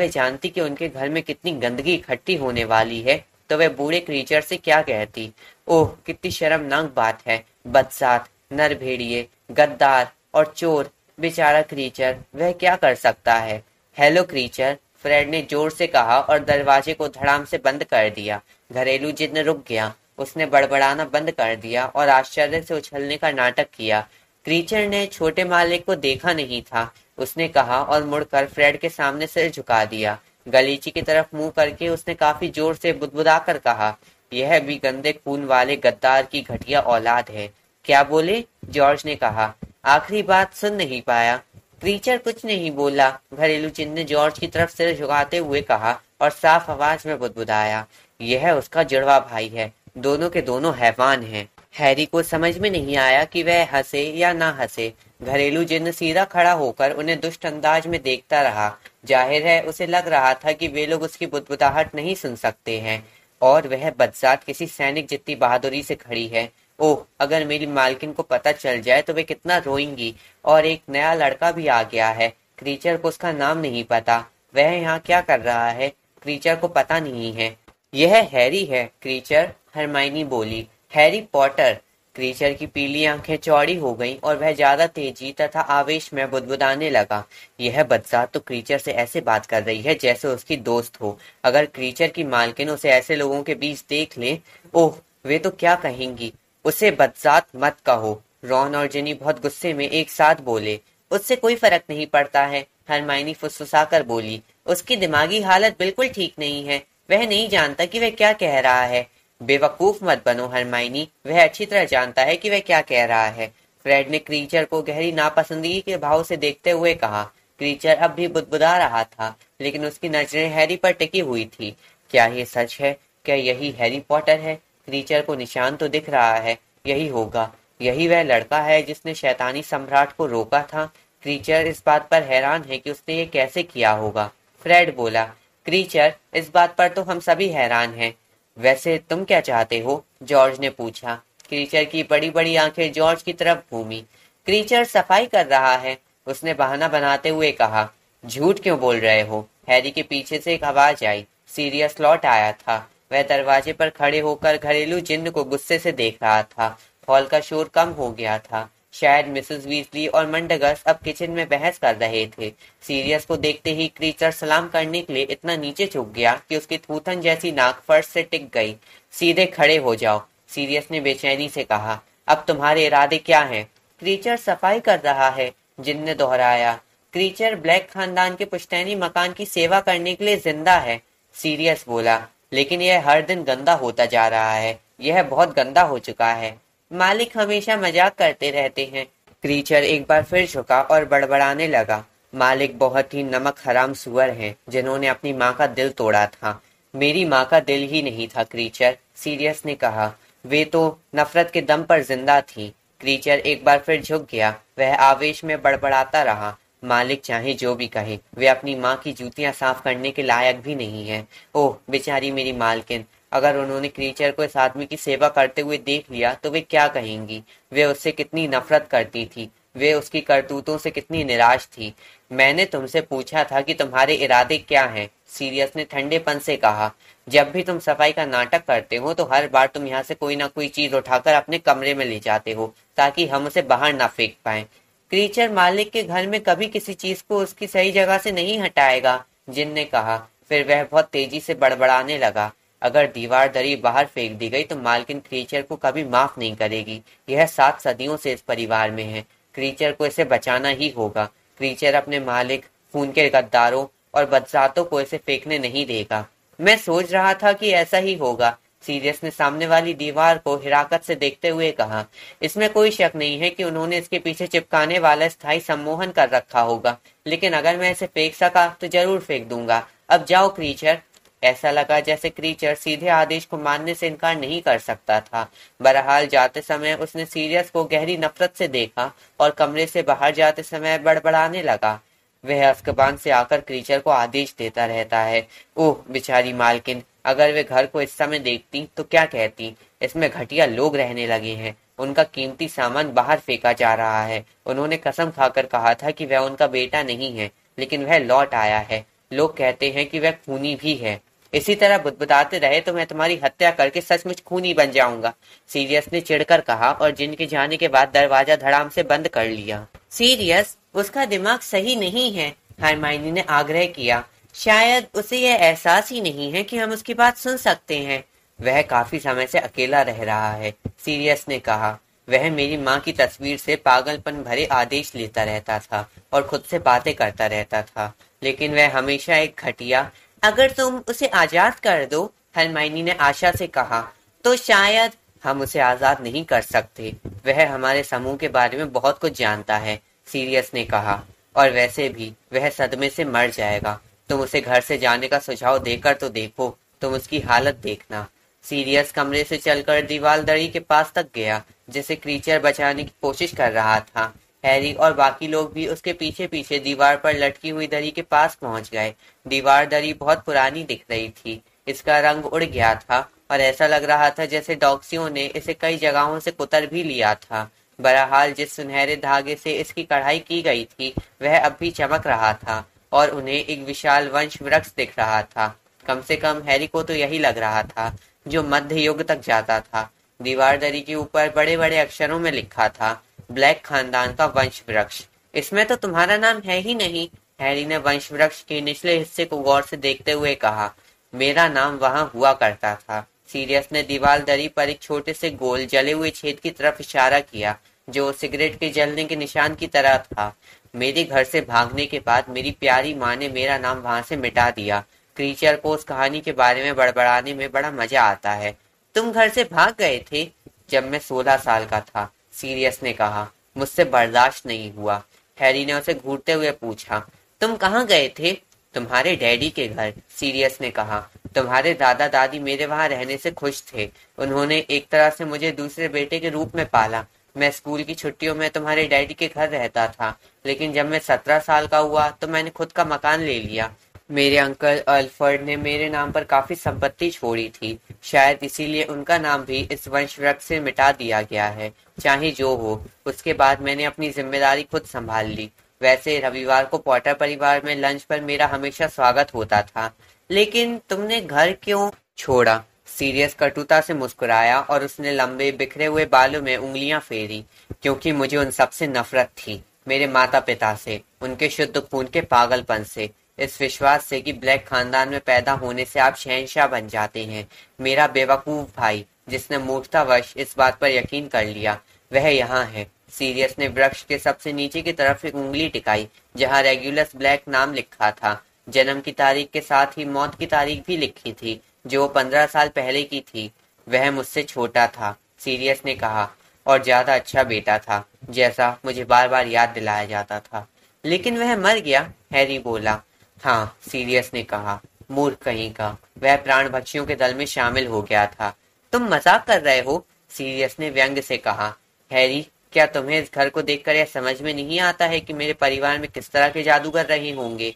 S1: जानती कि उनके घर में कितनी गंदगी इकट्ठी होने वाली है तो वह बूढ़े क्रीचर से क्या कहती। ओह, कितनी शर्मनाक बात है। बदसात, नर भेड़िए, गद्दार और चोर। बेचारा क्रीचर, वह क्या कर सकता है? हेलो क्रीचर, फ्रेड ने जोर से कहा और दरवाजे को धड़ाम से बंद कर दिया। घरेलू जिन्न रुक गया। उसने बड़बड़ाना बंद कर दिया और आश्चर्य से उछलने का नाटक किया। क्रीचर ने छोटे मालिक को देखा नहीं था, उसने कहा और मुड़कर फ्रेड के सामने सिर झुका दिया। गलीची की तरफ मुंह करके उसने काफी जोर से बुदबुदाकर कहा, यह भी गंदे खून वाले गद्दार की घटिया औलाद है। क्या बोले? जॉर्ज ने कहा। आखिरी बात सुन नहीं पाया। क्रीचर कुछ नहीं बोला, घरेलू जिन्न ने जॉर्ज की तरफ सिर झुकाते हुए कहा और साफ आवाज में बुदबुदाया, यह उसका जुड़वा भाई है। दोनों के दोनों हैवान हैं। हैरी को समझ में नहीं आया कि वह हंसे या ना हंसे। घरेलू जिन्न सीधा खड़ा होकर उन्हें दुष्ट अंदाज में देखता रहा। जाहिर है उसे लग रहा था कि वे लोग उसकी बुदबुदाहट नहीं सुन सकते हैं और वह बदजात किसी सैनिक जितनी बहादुरी से खड़ी है। ओह, अगर मेरी मालकिन को पता चल जाए तो वे कितना रोएंगी। और एक नया लड़का भी आ गया है। क्रीचर को उसका नाम नहीं पता। वह यहाँ क्या कर रहा है क्रीचर को पता नहीं है। यह हैरी है क्रीचर, हरमाइनी बोली। Harry Potter. क्रीचर की पीली आंखें चौड़ी हो गईं और वह ज्यादा तेजी तथा आवेश में बुदबुदाने लगा। यह बदजात तो क्रीचर से ऐसे बात कर रही है जैसे उसकी दोस्त हो। अगर क्रीचर की मालकिन उसे ऐसे लोगों के बीच देख ले, ओह वे तो क्या कहेंगी। उसे बदजात मत कहो, रॉन और जिनी बहुत गुस्से में एक साथ बोले। उससे कोई फर्क नहीं पड़ता है, हरमाइनी फुसफुसाकर बोली। उसकी दिमागी हालत बिल्कुल ठीक नहीं है, वह नहीं जानता कि वह क्या कह रहा है। बेवकूफ मत बनो हरमाइनी, वह अच्छी तरह जानता है कि वह क्या कह रहा है। फ्रेड ने क्रीचर को गहरी नापसंदगी के भाव से देखते हुए कहा। क्रीचर अब भी बुदबुदा रहा था, लेकिन उसकी नजरें हैरी पर टिकी हुई थी। क्या ये सच है? क्या यही हैरी पॉटर है? क्रीचर को निशान तो दिख रहा है, यही होगा। यही वह लड़का है जिसने शैतानी सम्राट को रोका था। क्रीचर इस बात पर हैरान है कि उसने ये कैसे किया होगा। फ्रेड बोला। क्रीचर, इस बात पर तो हम सभी हैरान हैं। वैसे तुम क्या चाहते हो? जॉर्ज ने पूछा। क्रीचर की बड़ी बड़ी आंखें जॉर्ज की तरफ घूमी। क्रीचर सफाई कर रहा है, उसने बहाना बनाते हुए कहा। झूठ क्यों बोल रहे हो? हैरी के पीछे से एक आवाज आई। सीरियस लौट आया था। वह दरवाजे पर खड़े होकर घरेलू जिन्न को गुस्से से देख रहा था। हॉल का शोर कम हो गया था। शायद मिसेस वीजली और मंडगस अब किचन में बहस कर रहे थे। सीरियस को देखते ही क्रीचर सलाम करने के लिए इतना नीचे झुक गया कि उसकी थूथन जैसी नाक फर्श से टिक गई। सीधे खड़े हो जाओ, सीरियस ने बेचैनी से कहा। अब तुम्हारे इरादे क्या हैं? क्रीचर सफाई कर रहा है, जिन ने दोहराया। क्रीचर ब्लैक खानदान के पुश्तैनी मकान की सेवा करने के लिए जिंदा है, सीरियस बोला। लेकिन यह हर दिन गंदा होता जा रहा है, यह बहुत गंदा हो चुका है। मालिक हमेशा मजाक करते रहते हैं। क्रीचर एक बार फिर झुका और बड़बड़ाने लगा। मालिक बहुत ही नमक हराम सुअर हैं, जिन्होंने अपनी माँ का दिल तोड़ा था। मेरी माँ का दिल ही नहीं था क्रीचर, सीरियस ने कहा। वे तो नफरत के दम पर जिंदा थी। क्रीचर एक बार फिर झुक गया। वह आवेश में बड़बड़ाता रहा। मालिक चाहे जो भी कहे, वे अपनी माँ की जूतियां साफ करने के लायक भी नहीं है। ओह बेचारी मेरी मालकिन, अगर उन्होंने क्रीचर को इस आदमी की सेवा करते हुए देख लिया तो वे क्या कहेंगी? वे उससे कितनी नफरत करती थी, वे उसकी करतूतों से कितनी निराश थी। मैंने तुमसे पूछा था कि तुम्हारे इरादे क्या हैं, सीरियस ने ठंडेपन से कहा। जब भी तुम सफाई का नाटक करते हो तो हर बार तुम यहाँ से कोई ना कोई चीज उठाकर अपने कमरे में ले जाते हो ताकि हम उसे बाहर ना फेंक पाए। क्रीचर मालिक के घर में कभी किसी चीज को उसकी सही जगह से नहीं हटाएगा, जिन ने कहा। फिर वह बहुत तेजी से बड़बड़ाने लगा। अगर दीवार दरी बाहर फेंक दी गई तो मालकिन क्रीचर को कभी माफ नहीं करेगी। यह 7 सदियों से इस परिवार में है। क्रीचर को इसे बचाना ही होगा। क्रीचर अपने मालिक, खून के गद्दारों और बदजातों को इसे फेंकने नहीं देगा। मैं सोच रहा था कि ऐसा ही होगा, सीरियस ने सामने वाली दीवार को हिराकत से देखते हुए कहा। इसमें कोई शक नहीं है कि उन्होंने इसके पीछे चिपकाने वाला स्थायी सम्मोहन कर रखा होगा, लेकिन अगर मैं इसे फेंक सका तो जरूर फेंक दूंगा। अब जाओ क्रीचर। ऐसा लगा जैसे क्रीचर सीधे आदेश को मानने से इनकार नहीं कर सकता था। बहरहाल जाते समय उसने सीरियस को गहरी नफरत से देखा और कमरे से बाहर जाते समय बड़बड़ाने लगा। वह अज़्काबान से आकर क्रीचर को आदेश देता रहता है। ओह बेचारी मालकिन, अगर वे घर को इस समय देखती तो क्या कहती? इसमें घटिया लोग रहने लगे हैं, उनका कीमती सामान बाहर फेंका जा रहा है। उन्होंने कसम खाकर कहा था कि वह उनका बेटा नहीं है, लेकिन वह लौट आया है। लोग कहते हैं कि वह खूनी भी है। इसी तरह बुदबुदाते रहे तो मैं तुम्हारी हत्या करके सचमुच खूनी बन जाऊंगा, सीरियस ने चिढ़कर कहा और जिन के जाने के बाद दरवाजा धड़ाम से बंद कर लिया। सीरियस, उसका दिमाग सही नहीं है, हरमाइनी ने आग्रह किया। शायद उसे यह एहसास ही नहीं है कि हम उसकी बात सुन सकते हैं। वह काफी समय से अकेला रह रहा है, सीरियस ने कहा। वह मेरी माँ की तस्वीर से पागलपन भरे आदेश लेता रहता था और खुद से बातें करता रहता था, लेकिन वह हमेशा एक घटिया। अगर तुम उसे आजाद कर दो, हरमाइनी ने आशा से कहा, तो शायद। हम उसे आजाद नहीं कर सकते, वह हमारे समूह के बारे में बहुत कुछ जानता है, सीरियस ने कहा। और वैसे भी वह सदमे से मर जाएगा। तुम उसे घर से जाने का सुझाव देकर तो देखो, तुम उसकी हालत देखना। सीरियस कमरे से चलकर दीवार दड़ी के पास तक गया, जिसे क्रीचर बचाने की कोशिश कर रहा था। हैरी और बाकी लोग भी उसके पीछे पीछे दीवार पर लटकी हुई दरी के पास पहुंच गए। दीवार दरी बहुत पुरानी दिख रही थी, इसका रंग उड़ गया था और ऐसा लग रहा था जैसे डॉक्सियों ने इसे कई जगहों से कुतर भी लिया था। बहरहाल जिस सुनहरे धागे से इसकी कढ़ाई की गई थी वह अब भी चमक रहा था। और उन्हें एक विशाल वंश वृक्ष दिख रहा था। कम से कम हैरी को तो यही लग रहा था, जो मध्य युग तक जाता था। दीवार दरी के ऊपर बड़े बड़े अक्षरों में लिखा था, ब्लैक खानदान का वंश वृक्ष। इसमें तो तुम्हारा नाम है ही नहीं। हैरी ने वंश वृक्ष के निचले हिस्से को गौर से देखते हुए कहा। मेरा नाम वहां हुआ करता था। सीरियस ने दीवार दरी पर एक छोटे से गोल जले हुए छेद की तरफ इशारा किया, जो सिगरेट के जलने के निशान की तरह था। मेरे घर से भागने के बाद मेरी प्यारी माँ ने मेरा नाम वहां से मिटा दिया। क्रीचर को उस कहानी के बारे में बड़बड़ाने में बड़ा मजा आता है। तुम घर से भाग गए थे? जब मैं 16 साल का था, सीरियस ने कहा। मुझसे बर्दाश्त नहीं हुआ। हैरी ने उसे घूरते हुए पूछा, तुम कहाँ गए थे? तुम्हारे डैडी के घर, सीरियस ने कहा। तुम्हारे दादा दादी मेरे वहां रहने से खुश थे। उन्होंने एक तरह से मुझे दूसरे बेटे के रूप में पाला। मैं स्कूल की छुट्टियों में तुम्हारे डैडी के घर रहता था, लेकिन जब मैं 17 साल का हुआ तो मैंने खुद का मकान ले लिया। मेरे अंकल अल्फर्ड ने मेरे नाम पर काफी संपत्ति छोड़ी थी। शायद इसीलिए उनका नाम भी इस वंश वृक्ष से मिटा दिया गया है। चाहे जो हो, उसके बाद मैंने अपनी जिम्मेदारी खुद संभाल ली। वैसे रविवार को पॉटर परिवार में लंच पर मेरा हमेशा स्वागत होता था। लेकिन तुमने घर क्यों छोड़ा? सीरियस कटुता से मुस्कुराया और उसने लंबे बिखरे हुए बालों में उंगलियां फेरी। क्योंकि मुझे उन सबसे नफरत थी, मेरे माता पिता से, उनके शुद्ध खून के पागलपन से, इस विश्वास से कि ब्लैक खानदान में पैदा होने से आप शहंशाह बन जाते हैं। मेरा बेवकूफ भाई, जिसने मूर्खतावश इस बात पर यकीन कर लिया, वह यहाँ है। सीरियस ने वृक्ष के सबसे नीचे की तरफ एक उंगली टिकाई, जहाँ रेगुलस ब्लैक नाम लिखा था। जन्म की तारीख के साथ ही मौत की तारीख भी लिखी थी, जो 15 साल पहले की थी। वह मुझसे छोटा था, सीरियस ने कहा, और ज्यादा अच्छा बेटा था, जैसा मुझे बार बार याद दिलाया जाता था। लेकिन वह मर गया, हैरी बोला। हाँ, सीरियस ने कहा, मूर्ख कहीं का। वह प्राण भक्षियों के दल में शामिल हो गया था। तुम मजाक कर रहे हो? सीरियस ने व्यंग से कहा। हैरी, क्या तुम्हें इस घर को देखकर यह समझ में नहीं आता है कि मेरे परिवार में किस तरह के जादूगर रहे होंगे?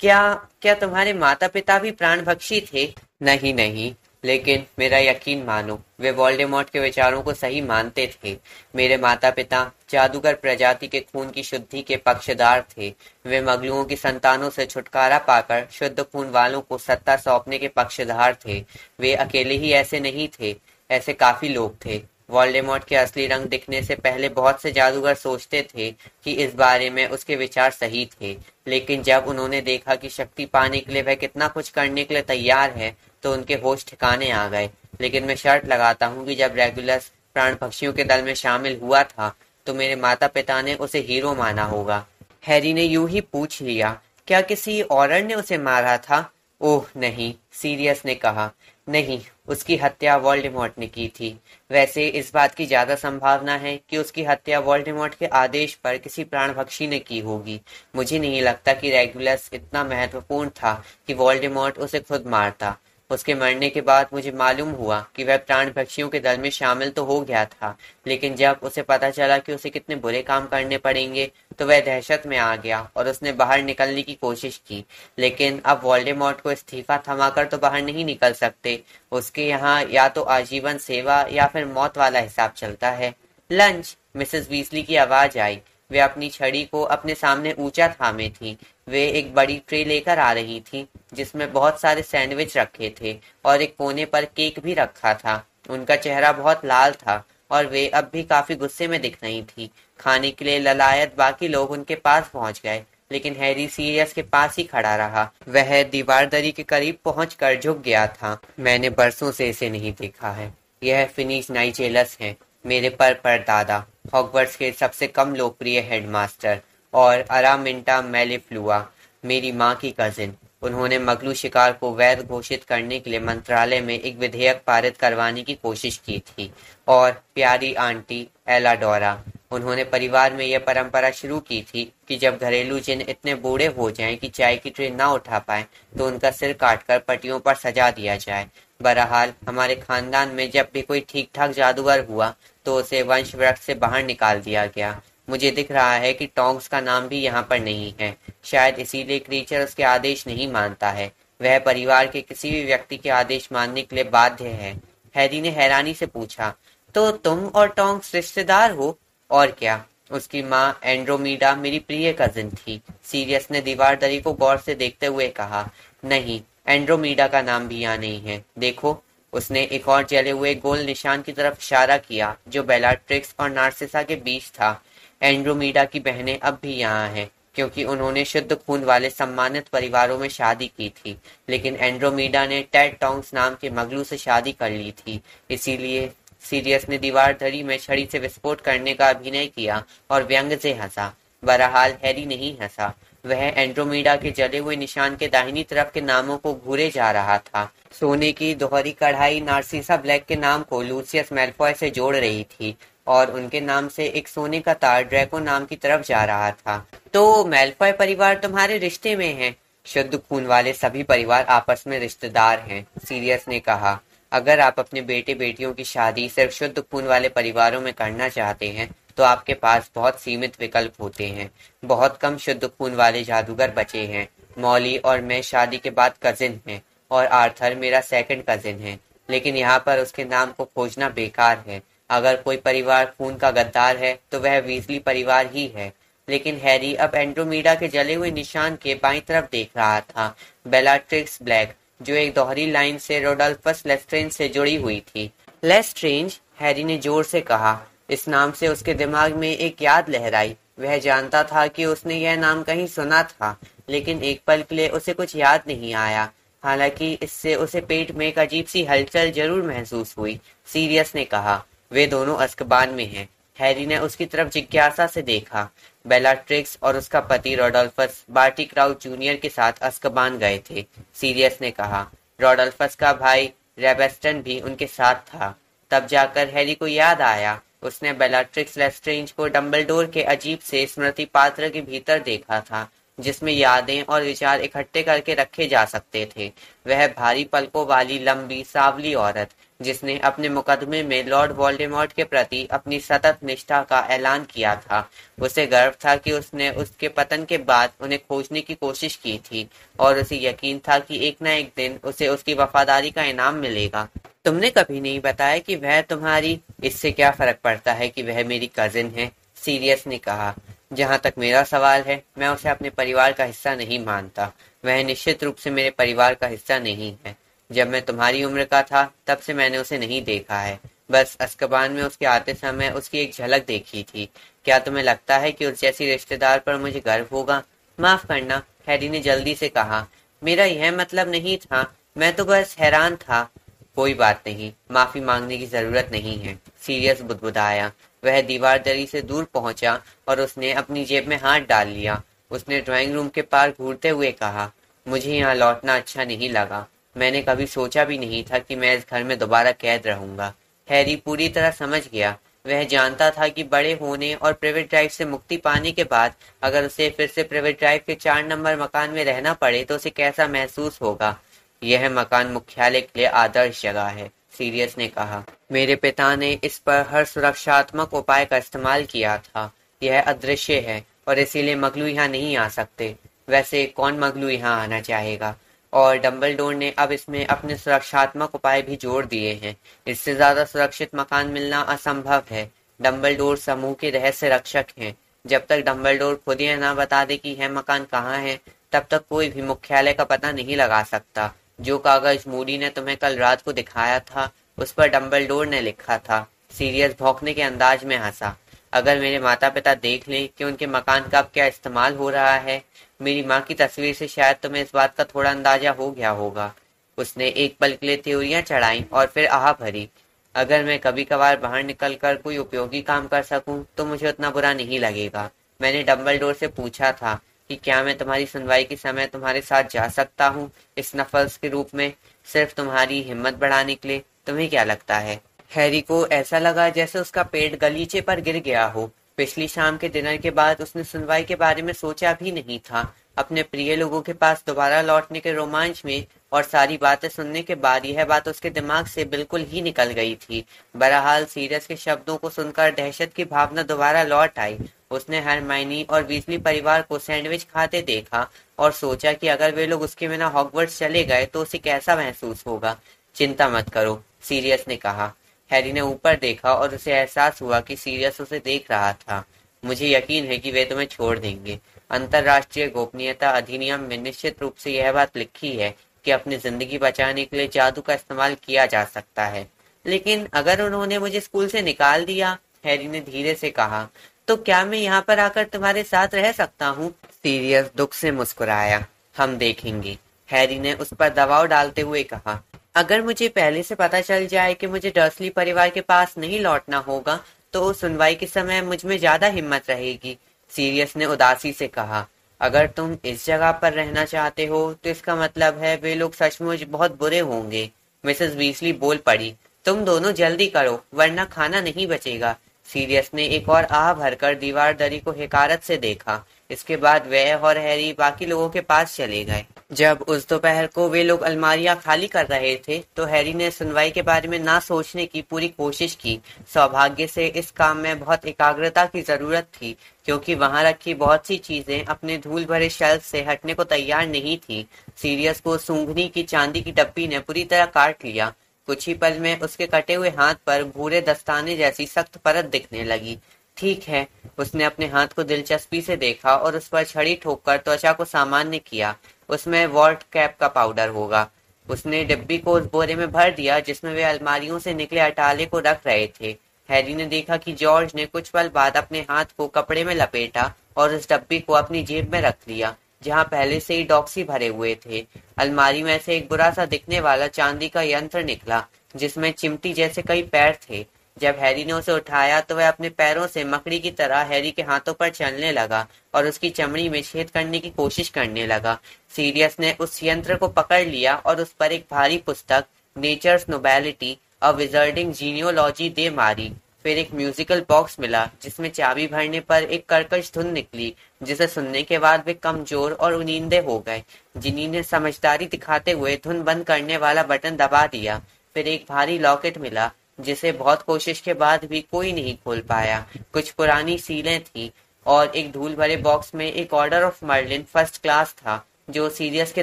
S1: क्या क्या तुम्हारे माता पिता भी प्राणभक्षी थे? नहीं नहीं, लेकिन मेरा यकीन मानो, वे वोल्डेमॉर्ट के विचारों को सही मानते थे। मेरे माता पिता जादूगर प्रजाति के खून की शुद्धि के पक्षधर थे। वे मगलुओं की संतानों से छुटकारा पाकर शुद्ध खून वालों को सत्ता सौंपने के पक्षधर थे। वे अकेले ही ऐसे नहीं थे, ऐसे काफी लोग थे। वोल्डेमॉर्ट के असली रंग दिखने से पहले बहुत से जादूगर सोचते थे कि इस बारे में उसके विचार सही थे, लेकिन जब उन्होंने देखा कि शक्ति पाने के लिए वह कितना कुछ करने के लिए तैयार है, तो उनके होश ठिकाने आ गए। लेकिन मैं शर्त लगाता हूँ कि जब रेगुलस प्राण पक्षियों के दल में शामिल हुआ था, तो मेरे माता पिता ने उसे हीरो माना होगा। हैरी ने यूं ही पूछ लिया, क्या किसी औरत ने उसे मारा था? ओह नहीं, सीरियस ने कहा। नहीं, उसकी हत्या वोल्डेमॉर्ट ने की थी। वैसे इस बात की ज्यादा संभावना है कि उसकी हत्या वोल्डेमॉर्ट के आदेश पर किसी प्राणभक्षी ने की होगी। मुझे नहीं लगता कि रेगुलस इतना महत्वपूर्ण था कि वोल्डेमॉर्ट उसे खुद मारता। उसके मरने के बाद मुझे मालूम हुआ कि वह प्राणभक्षियों के दल में शामिल तो हो गया था, लेकिन जब उसे पता चला कि उसे कितने बुरे काम करने पड़ेंगे, तो वह दहशत में आ गया और उसने बाहर निकलने की कोशिश की। लेकिन अब वोल्डेमॉर्ट को इस्तीफा थमाकर तो बाहर नहीं निकल सकते। उसके यहाँ या तो आजीवन सेवा या फिर मौत वाला हिसाब चलता है। लंच, मिसेस वीजली की आवाज आई। वे अपनी छड़ी को अपने सामने ऊंचा थामे थी। वे एक बड़ी ट्रे लेकर आ रही थी, जिसमें बहुत सारे सैंडविच रखे थे और एक कोने पर केक भी रखा था। उनका चेहरा बहुत लाल था और वे अब भी काफी गुस्से में दिख रही थी। खाने के लिए ललायत बाकी लोग उनके पास पहुंच गए, लेकिन हैरी सीरियस के पास ही खड़ा रहा। वह दीवार दरी के करीब पहुंचकर झुक गया था। मैंने बरसों से इसे नहीं देखा है। यह फिनिश नाइजेलस है, मेरे परदादा, हॉगवर्ट्स के सबसे कम लोकप्रिय हेडमास्टर, और अरामिंटा मैलेफ्लुआ, मेरी माँ की कजिन। उन्होंने मगलू शिकार को वैध घोषित करने के लिए मंत्रालय में एक विधेयक पारित करवाने की कोशिश की थी। और प्यारी आंटी एलाडोरा, उन्होंने परिवार में यह परंपरा शुरू की थी कि जब घरेलू जिन इतने बूढ़े हो जाएं कि चाय की ट्रे ना उठा पाए, तो उनका सिर काटकर पट्टियों पर सजा दिया जाए। बहरहाल हमारे खानदान में जब भी कोई ठीक ठाक जादूगर हुआ, तो उसे वंश वृक्ष से बाहर निकाल दिया गया। मुझे दिख रहा है कि टोंक्स का नाम भी यहाँ पर नहीं है। शायद इसीलिए क्रीचर उसके आदेश नहीं मानता है। वह परिवार के किसी भी व्यक्ति के आदेश मानने के लिए बाध्य है। हैरी ने हैरानी से पूछा, तो तुम और टोंक्स रिश्तेदार हो? और क्या, उसकी माँ एंड्रोमीडा मेरी प्रिय कजिन थी। सीरियस ने दीवारदरी को गौर से देखते हुए कहा। नहीं, एंड्रोमीडा का नाम भी यहाँ नहीं है। देखो। उसने एक और जले हुए गोल निशान की तरफ इशारा किया जो बेलाट्रिक्स और नार्सिसा के बीच था। एंड्रोमीडा की बहनें अब भी यहाँ हैं क्योंकि उन्होंने शुद्ध खून वाले सम्मानित परिवारों में शादी की थी, लेकिन एंड्रोमीडा ने टेड टॉन्ग्स नाम के मगलू से शादी कर ली थी। इसीलिए सीरियस ने दीवारधरी में छड़ी से विस्फोट करने का अभिनय किया और व्यंग से हंसा। बहरहाल हैरी नहीं हंसा। वह एंड्रोमीडा के जले हुए निशान के दाहिनी तरफ के नामों को घूरे जा रहा था। सोने की दोहरी कढ़ाई नार्सिसा ब्लैक के नाम को लूसियस मैल्फॉय से जोड़ रही थी और उनके नाम से एक सोने का तार ड्रैको नाम की तरफ जा रहा था। तो मैल्फॉय परिवार तुम्हारे रिश्ते में है? शुद्ध खून वाले सभी परिवार आपस में रिश्तेदार हैं, सीरियस ने कहा। अगर आप अपने बेटे बेटियों की शादी सिर्फ शुद्ध खून वाले परिवारों में करना चाहते हैं तो आपके पास बहुत सीमित विकल्प होते हैं। बहुत कम शुद्ध खून वाले जादूगर बचे हैं। मॉली और मैं शादी के बाद कजिन हैं और आर्थर मेरा सेकंड कजिन है, लेकिन यहाँ पर उसके नाम को खोजना बेकार है। अगर कोई परिवार खून का गद्दार है तो वह वीजली परिवार ही है। लेकिन हैरी अब एंड्रोमीडा के जले हुए निशान के बाईं तरफ देख रहा था। बेलाट्रिक्स ब्लैक, जो एक दोहरी लाइन से रोडल्फस लेस्ट्रेंज से जुड़ी हुई थी। लेस्ट्रेंज, हैरी ने जोर से कहा। इस नाम से उसके दिमाग में एक याद लहराई। वह जानता था कि उसने यह नाम कहीं सुना था, लेकिन एक पल के लिए उसे कुछ याद नहीं आया। हालांकि इससे उसे पेट में एक अजीब सी हलचल जरूर महसूस हुई। सीरियस ने कहा, वे दोनों अज़्काबान में हैं। हैरी ने उसकी तरफ जिज्ञासा से देखा। बेलाट्रिक्स और उसका पति रोडल्फस बार्टी क्राउच जूनियर के साथ अज़्काबान गए थे, सीरियस ने कहा। रोडल्फस का भाई रेबेस्टन भी उनके साथ था। तब जाकर हैरी को याद आया। उसने बेलाट्रिक्स लेस्ट्रेंज को डंबलडोर के अजीब से स्मृति पात्र के भीतर देखा था, जिसमें यादें और विचार इकट्ठे करके रखे जा सकते थे। वह भारी पलकों वाली लंबी सांवली औरत, जिसने अपने मुकदमे में लॉर्ड वोल्डेमॉर्ट के प्रति अपनी सतत निष्ठा का ऐलान किया था। उसे गर्व था कि उसने उसके पतन के बाद उन्हें खोजने की कोशिश की थी और उसे यकीन था कि एक न एक दिन उसे उसकी वफादारी का इनाम मिलेगा। तुमने कभी नहीं बताया कि वह तुम्हारी। इससे क्या फर्क पड़ता है कि वह मेरी कजिन है, सीरियस ने कहा। जहाँ तक मेरा सवाल है, मैं उसे अपने परिवार का हिस्सा नहीं मानता। वह निश्चित रूप से मेरे परिवार का हिस्सा नहीं है। जब मैं तुम्हारी उम्र का था तब से मैंने उसे नहीं देखा है। बस अज़्काबान में उसके आते समय उसकी एक झलक देखी थी। क्या तुम्हें लगता है कि उस जैसी रिश्तेदार पर मुझे गर्व होगा? माफ करना, हैरी ने जल्दी से कहा। मेरा यह मतलब नहीं था, मैं तो बस हैरान था। कोई बात नहीं, माफी मांगने की जरूरत नहीं है, सीरियस बुदबुदाया। वह दीवारदरी से दूर पहुंचा और उसने अपनी जेब में हाथ डाल लिया। उसने ड्राइंग रूम के पार घूरते हुए कहा, मुझे यहाँ लौटना अच्छा नहीं लगा। मैंने कभी सोचा भी नहीं था कि मैं इस घर में दोबारा कैद रहूंगा। हैरी पूरी तरह समझ गया। वह जानता था कि बड़े होने और प्राइवेट ड्राइव से मुक्ति पाने के बाद अगर उसे फिर से प्राइवेट ड्राइव के 4 नंबर मकान में रहना पड़े तो उसे कैसा महसूस होगा। यह मकान मुख्यालय के लिए आदर्श जगह है, सीरियस ने कहा। मेरे पिता ने इस पर हर सुरक्षात्मक उपाय का इस्तेमाल किया था। यह अदृश्य है और इसीलिए मगलू यहाँ नहीं आ सकते। वैसे कौन मगलू यहाँ आना चाहेगा? और डंबलडोर ने अब इसमें अपने सुरक्षात्मक उपाय भी जोड़ दिए हैं। इससे ज्यादा सुरक्षित मकान मिलना असंभव है। डंबलडोर समूह के रहस्य रक्षक हैं। जब तक डंबलडोर खुद यह ना बता दे कि यह मकान कहाँ है, तब तक कोई भी मुख्यालय का पता नहीं लगा सकता। जो कागज मूडी ने तुम्हें कल रात को दिखाया था, उस पर डंबलडोर ने लिखा था। सीरियस भौंकने के अंदाज में हंसा। अगर मेरे माता पिता देख लें कि उनके मकान का अब क्या इस्तेमाल हो रहा है। मेरी माँ की तस्वीर से शायद तुम्हें इस बात का थोड़ा अंदाजा हो गया होगा। उसने एक पल के लिए थ्योरियां चढ़ाई और फिर आह भरी। अगर मैं कभी कभार बाहर निकल कर कोई उपयोगी काम कर सकूं तो मुझे उतना बुरा नहीं लगेगा। मैंने डंबलडोर से पूछा था कि क्या मैं तुम्हारी सुनवाई के समय तुम्हारे साथ जा सकता हूँ, इस नफल्स के रूप में, सिर्फ तुम्हारी हिम्मत बढ़ाने के लिए। तुम्हें क्या लगता है? हैरी को ऐसा लगा जैसे उसका पेट गलीचे पर गिर गया हो। पिछली शाम के डिनर के बाद उसने सुनवाई के बारे में सोचा भी नहीं था। अपने प्रिय लोगों के पास दोबारा लौटने के रोमांच में और सारी बातें सुनने के बाद यह बात उसके दिमाग से बिल्कुल ही निकल गई थी। बहरहाल सीरियस के शब्दों को सुनकर दहशत की भावना दोबारा लौट आई। उसने हरमाइनी और वीजली परिवार को सैंडविच खाते देखा और सोचा कि अगर वे लोग उसके बिना हॉगवर्ट्स चले गए तो उसे कैसा महसूस होगा। चिंता मत करो, सीरियस ने कहा। हैरी ने ऊपर देखा और उसे एहसास हुआ कि सीरियस उसे देख रहा था। मुझे यकीन है कि वे तुम्हें छोड़ देंगे। अंतर्राष्ट्रीय गोपनीयता अधिनियम में निश्चित रूप से यह बात लिखी है कि अपनी जिंदगी बचाने के लिए जादू का इस्तेमाल किया जा सकता है। लेकिन अगर उन्होंने मुझे स्कूल से निकाल दिया, हैरी ने धीरे से कहा, तो क्या मैं यहाँ पर आकर तुम्हारे साथ रह सकता हूँ? सीरियस दुख से मुस्कुराया। हम देखेंगे, हैरी ने उस पर दबाव डालते हुए कहा। अगर मुझे पहले से पता चल जाए कि मुझे डर्सली परिवार के पास नहीं लौटना होगा, तो सुनवाई के समय मुझ में ज्यादा हिम्मत रहेगी। सीरियस ने उदासी से कहा, अगर तुम इस जगह पर रहना चाहते हो तो इसका मतलब है वे लोग सचमुच बहुत बुरे होंगे। मिसेस वीसली बोल पड़ी, तुम दोनों जल्दी करो वरना खाना नहीं बचेगा। सीरियस ने एक और आह भरकर दीवार दरी को हिकारत से देखा। इसके बाद वह और हैरी बाकी लोगों के पास चले गए। जब उस दोपहर को वे लोग अलमारियां खाली कर रहे थे तो हैरी ने सुनवाई के बारे में ना सोचने की पूरी कोशिश की। सौभाग्य से इस काम में बहुत एकाग्रता की जरूरत थी, क्योंकि वहां रखी बहुत सी चीजें अपने धूल भरे शेल्फ से हटने को तैयार नहीं थी। सीरियस को सूंघनी की चांदी की डब्बी ने पूरी तरह काट लिया। कुछ ही पल में उसके कटे हुए हाथ पर भूरे दस्ताने जैसी सख्त परत दिखने लगी। ठीक है, उसने अपने हाथ को दिलचस्पी से देखा और उस पर छड़ी ठोककर त्वचा को सामान्य किया। उसमें वॉल्ट कैप का पाउडर होगा। उसने डिब्बी को उस बोरे में भर दिया जिसमें वे अलमारियों से निकले अटाले को रख रहे थे। हैरी ने देखा कि जॉर्ज ने कुछ पल बाद अपने हाथ को कपड़े में लपेटा और उस डब्बी को अपनी जेब में रख लिया, जहां पहले से ही डॉक्सी भरे हुए थे। अलमारी में से एक बुरा सा दिखने वाला चांदी का यंत्र निकला, जिसमें चिमटी जैसे कई पैर थे। जब हैरी ने उसे उठाया तो वह अपने पैरों से मकड़ी की तरह हैरी के हाथों पर चलने लगा और उसकी चमड़ी में छेद करने की कोशिश करने लगा। सीरियस ने उस यंत्र को पकड़ लिया और उस पर एक भारी पुस्तक नेचर्स नोबेलिटी अ विजर्डिंग जीनियोलॉजी दे मारी। फिर एक म्यूजिकल बॉक्स मिला जिसमें चाबी भरने पर एक कर्कश धुन निकली, जिसे सुनने के बाद वे कमजोर और उनींदे हो गए। जिनी ने समझदारी दिखाते हुए धुन बंद करने वाला बटन दबा दिया। फिर एक भारी लॉकेट मिला जिसे बहुत कोशिश के बाद भी कोई नहीं खोल पाया। कुछ पुरानी सीलें थी और एक धूल भरे बॉक्स में एक order of Merlin first class था, जो सीरियस के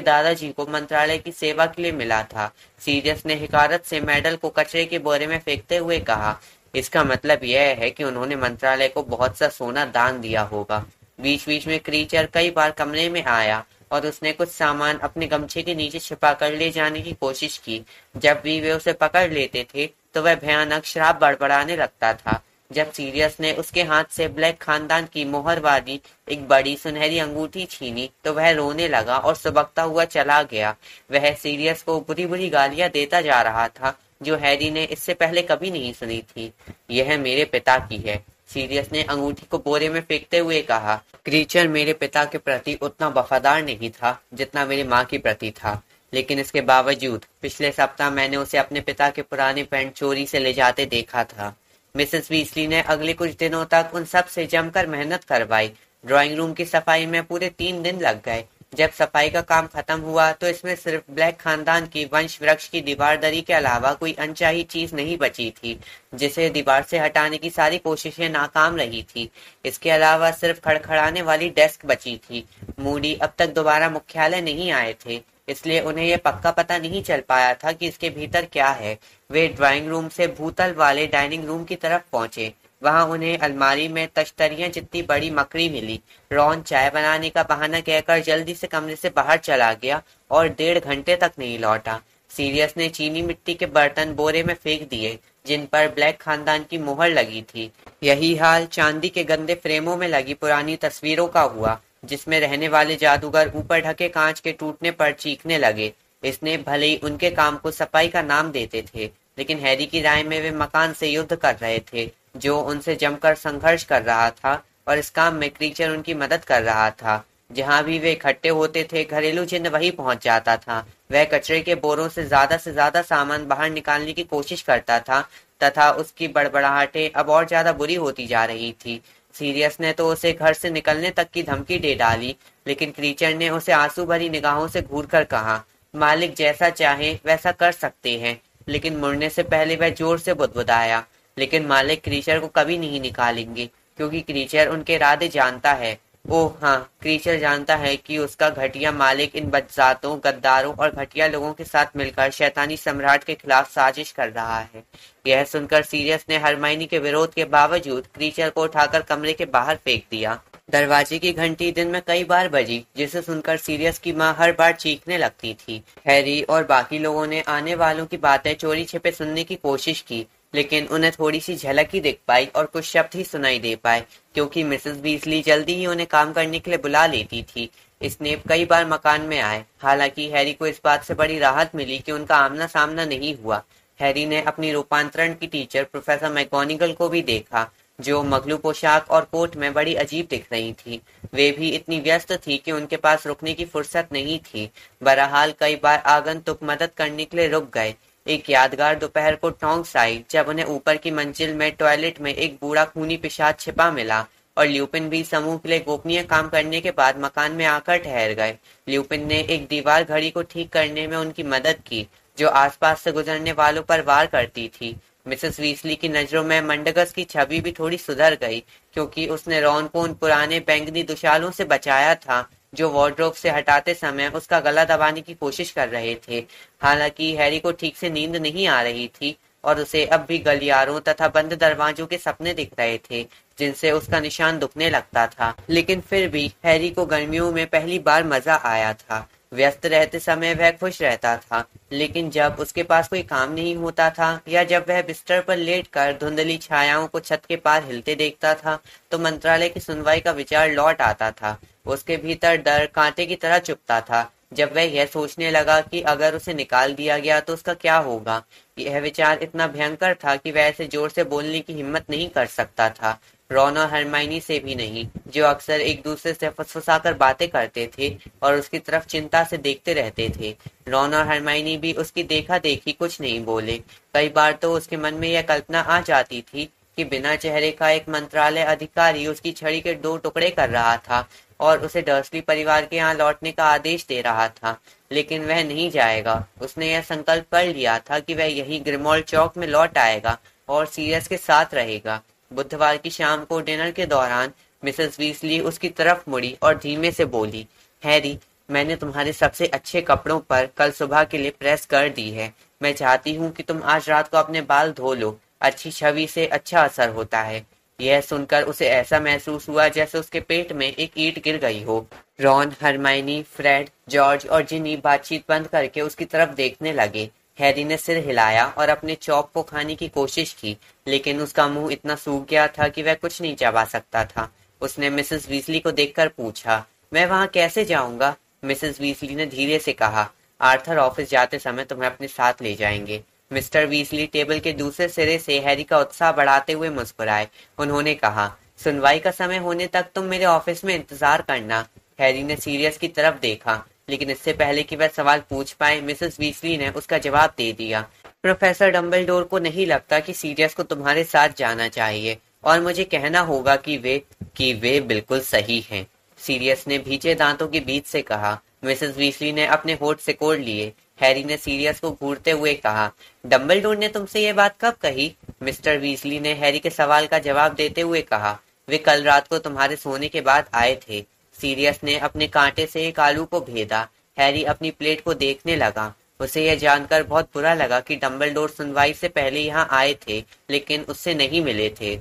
S1: दादाजी को मंत्रालय की सेवा के लिए मिला था। सीरियस ने हिकारत से मेडल को कचरे के बोरे में फेंकते हुए कहा, इसका मतलब यह है कि उन्होंने मंत्रालय को बहुत सा सोना दान दिया होगा। बीच बीच में क्रीचर कई बार कमरे में आया और उसने कुछ सामान अपने गमछे के नीचे छिपा कर ले जाने की कोशिश की। जब भी वे उसे पकड़ लेते थे तो वह भयानक शराब बड़बड़ाने लगता था। जब सीरियस ने उसके हाथ से ब्लैक खानदान की मोहर वाली एक बड़ी सुनहरी अंगूठी छीनी तो वह रोने लगा और सुबकता हुआ चला गया। वह सीरियस को बुरी बुरी गालियां देता जा रहा था, जो हैरी ने इससे पहले कभी नहीं सुनी थी। यह मेरे पिता की है, सीरियस ने अंगूठी को बोरे में फेंकते हुए कहा। क्रीचर मेरे पिता के प्रति उतना वफादार नहीं था जितना मेरी माँ के प्रति था, लेकिन इसके बावजूद पिछले सप्ताह मैंने उसे अपने पिता के पुराने पैंट चोरी से ले जाते देखा था। मिसेस वीसली ने अगले कुछ दिनों तक उन सब से जमकर मेहनत करवाई। ड्राइंग रूम की सफाई में पूरे 3 दिन लग गए। जब सफाई का काम खत्म हुआ तो इसमें सिर्फ ब्लैक खानदान की वंश वृक्ष की दीवार दरी के अलावा कोई अनचाही चीज नहीं बची थी, जिसे दीवार से हटाने की सारी कोशिशें नाकाम रही थी। इसके अलावा सिर्फ खड़खड़ाने वाली डेस्क बची थी। मूडी अब तक दोबारा मुख्यालय नहीं आए थे, इसलिए उन्हें यह पक्का पता नहीं चल पाया था कि इसके भीतर क्या है। वे ड्राइंग रूम से भूतल वाले डाइनिंग रूम की तरफ पहुंचे। वहां उन्हें अलमारी में तश्तरियां जितनी बड़ी मकड़ी मिली। रॉन चाय बनाने का बहाना कहकर जल्दी से कमरे से बाहर चला गया और 1.5 घंटे तक नहीं लौटा। सीरियस ने चीनी मिट्टी के बर्तन बोरे में फेंक दिए जिन पर ब्लैक खानदान की मुहर लगी थी। यही हाल चांदी के गंदे फ्रेमों में लगी पुरानी तस्वीरों का हुआ, जिसमें रहने वाले जादूगर ऊपर ढके कांच के टूटने पर चीखने लगे। इसने भले ही उनके काम को सफाई का नाम देते थे, लेकिन हैरी की राय में वे मकान से युद्ध कर रहे थे, जो उनसे जमकर संघर्ष कर रहा था, और इस काम में क्रीचर उनकी मदद कर रहा था। जहां भी वे इकट्ठे होते थे घरेलू जिन्न वहीं पहुंच जाता था। वह कचरे के बोरों से ज्यादा सामान बाहर निकालने की कोशिश करता था तथा उसकी बड़बड़ाहटें अब और ज्यादा बुरी होती जा रही थी। सीरियस ने तो उसे घर से निकलने तक की धमकी दे डाली, लेकिन क्रीचर ने उसे आंसू भरी निगाहों से घूरकर कहा, मालिक जैसा चाहे वैसा कर सकते हैं। लेकिन मुड़ने से पहले वह जोर से बुदबुदाया, लेकिन मालिक क्रीचर को कभी नहीं निकालेंगे, क्योंकि क्रीचर उनके इरादे जानता है। ओह हाँ, क्रीचर जानता है कि उसका घटिया मालिक इन बदजातों, गद्दारों और घटिया लोगों के साथ मिलकर शैतानी सम्राट के खिलाफ साजिश कर रहा है। यह सुनकर सीरियस ने हरमाइनी के विरोध के बावजूद क्रीचर को उठाकर कमरे के बाहर फेंक दिया। दरवाजे की घंटी दिन में कई बार बजी, जिसे सुनकर सीरियस की माँ हर बार चीखने लगती थी। हैरी और बाकी लोगों ने आने वालों की बातें चोरी छिपे सुनने की कोशिश की, लेकिन उन्हें थोड़ी सी झलक ही दिख पाई और कुछ शब्द ही सुनाई दे पाए, क्योंकि मिसेस बीसली जल्दी ही उन्हें काम करने के लिए बुला लेती थी। स्नेप कई बार मकान में आए, हालांकि हैरी को इस बात से बड़ी राहत मिली कि उनका आमना सामना नहीं हुआ। हैरी ने अपनी रूपांतरण की टीचर प्रोफेसर मैगोनिगल को भी देखा, जो मगलू पोशाक और कोट में बड़ी अजीब दिख रही थी। वे भी इतनी व्यस्त थी कि उनके पास रुकने की फुर्सत नहीं थी। बहरहाल कई बार आगंतुक मदद करने के लिए रुक गए। एक यादगार दोपहर को टोंक्स आई, जब उन्हें ऊपर की मंजिल में टॉयलेट में एक बूढ़ा खूनी पिशाच छिपा मिला, और ल्यूपिन भी समूह के लिए गोपनीय काम करने के बाद मकान में आकर ठहर गए। ल्यूपिन ने एक दीवार घड़ी को ठीक करने में उनकी मदद की, जो आसपास से गुजरने वालों पर वार करती थी। मिसेस वीसली की नजरों में मंडगस की छवि भी थोड़ी सुधर गई, क्योंकि उसने रॉन को उन पुराने बैंगनी दुशालों से बचाया था, जो वार्डरोब से हटाते समय उसका गला दबाने की कोशिश कर रहे थे। हालांकि हैरी को ठीक से नींद नहीं आ रही थी, और उसे अब भी गलियारों तथा बंद दरवाजों के सपने दिख रहे थे, जिनसे उसका निशान दुखने लगता था। लेकिन फिर भी हैरी को गर्मियों में पहली बार मजा आया था। व्यस्त रहते समय वह खुश रहता था, लेकिन जब उसके पास कोई काम नहीं होता था, या जब वह बिस्तर पर लेटकर धुंधली छायाओं को छत के पार हिलते देखता था, तो मंत्रालय की सुनवाई का विचार लौट आता था। उसके भीतर डर कांटे की तरह चुभता था, जब वह यह सोचने लगा कि अगर उसे निकाल दिया गया तो उसका क्या होगा। यह विचार इतना भयंकर था कि वह ऐसे जोर से बोलने की हिम्मत नहीं कर सकता था, रॉन और हरमाइनी से भी नहीं, जो अक्सर एक दूसरे से फुसफुसाकर बातें करते थे और उसकी तरफ चिंता से देखते रहते थे। रॉन और हरमाइनी भी उसकी देखा देखी कुछ नहीं बोले। कई बार तो उसके मन में यह कल्पना आ जाती थी कि बिना चेहरे का एक मंत्रालय अधिकारी उसकी छड़ी के 2 टुकड़े कर रहा था और उसे डर्सली परिवार के यहाँ लौटने का आदेश दे रहा था। लेकिन वह नहीं जाएगा। उसने यह संकल्प कर लिया था कि वह यही ग्रिमोल्ड चौक में लौट आएगा और सीरियस के साथ रहेगा। बुधवार की शाम को डिनर के दौरान मिसेस वीसली उसकी तरफ मुड़ी और धीमे से बोली, हैरी, मैंने तुम्हारे सबसे अच्छे कपड़ों पर कल सुबह के लिए प्रेस कर दी है। मैं चाहती हूँ कि तुम आज रात को अपने बाल धो लो। अच्छी छवि से अच्छा असर होता है। यह सुनकर उसे ऐसा महसूस हुआ जैसे उसके पेट में एक ईंट गिर गई हो। रॉन, हरमाइनी, फ्रेड, जॉर्ज और जिनी बातचीत बंद करके उसकी तरफ देखने लगे। हैरी ने सिर हिलाया और अपने चॉप को खाने की कोशिश की, लेकिन उसका मुंह इतना सूख गया था कि वह कुछ नहीं चबा सकता था। उसने मिसेस वीसली को देखकर पूछा, मैं वहां कैसे जाऊंगा? मिसेस वीसली ने धीरे से कहा, आर्थर ऑफिस जाते समय तुम्हें अपने साथ ले जाएंगे। मिस्टर वीसली टेबल के दूसरे सिरे से हैरी का उत्साह बढ़ाते हुए मुस्कुराए। उन्होंने कहा, सुनवाई का समय होने तक तुम मेरे ऑफिस में इंतजार करना। हैरी ने सीरियस की तरफ देखा, लेकिन इससे पहले कि वह सवाल पूछ पाए, मिसेस वीसली ने उसका जवाब दे दिया। प्रोफेसर डम्बलडोर को नहीं लगता कि सीरियस को तुम्हारे साथ जाना चाहिए, और मुझे कहना होगा कि वे बिल्कुल सही हैं। सीरियस ने भीचे दांतों के बीच से कहा। मिसेस वीसली ने अपने होठ सिकोड़ लिए। हैरी ने सीरियस को घूरते हुए कहा, डम्बलडोर ने तुमसे ये बात कब कही? मिस्टर वीसली ने हैरी के सवाल का जवाब देते हुए कहा, वे कल रात को तुम्हारे सोने के बाद आए थे। सीरियस ने अपने कांटे से एक आलू को भेदा। हैरी अपनी प्लेट को देखने लगा। उसे यह जानकर बहुत बुरा लगा कि डम्बलडोर सुनवाई से पहले यहाँ आए थे, लेकिन उससे नहीं मिले थे।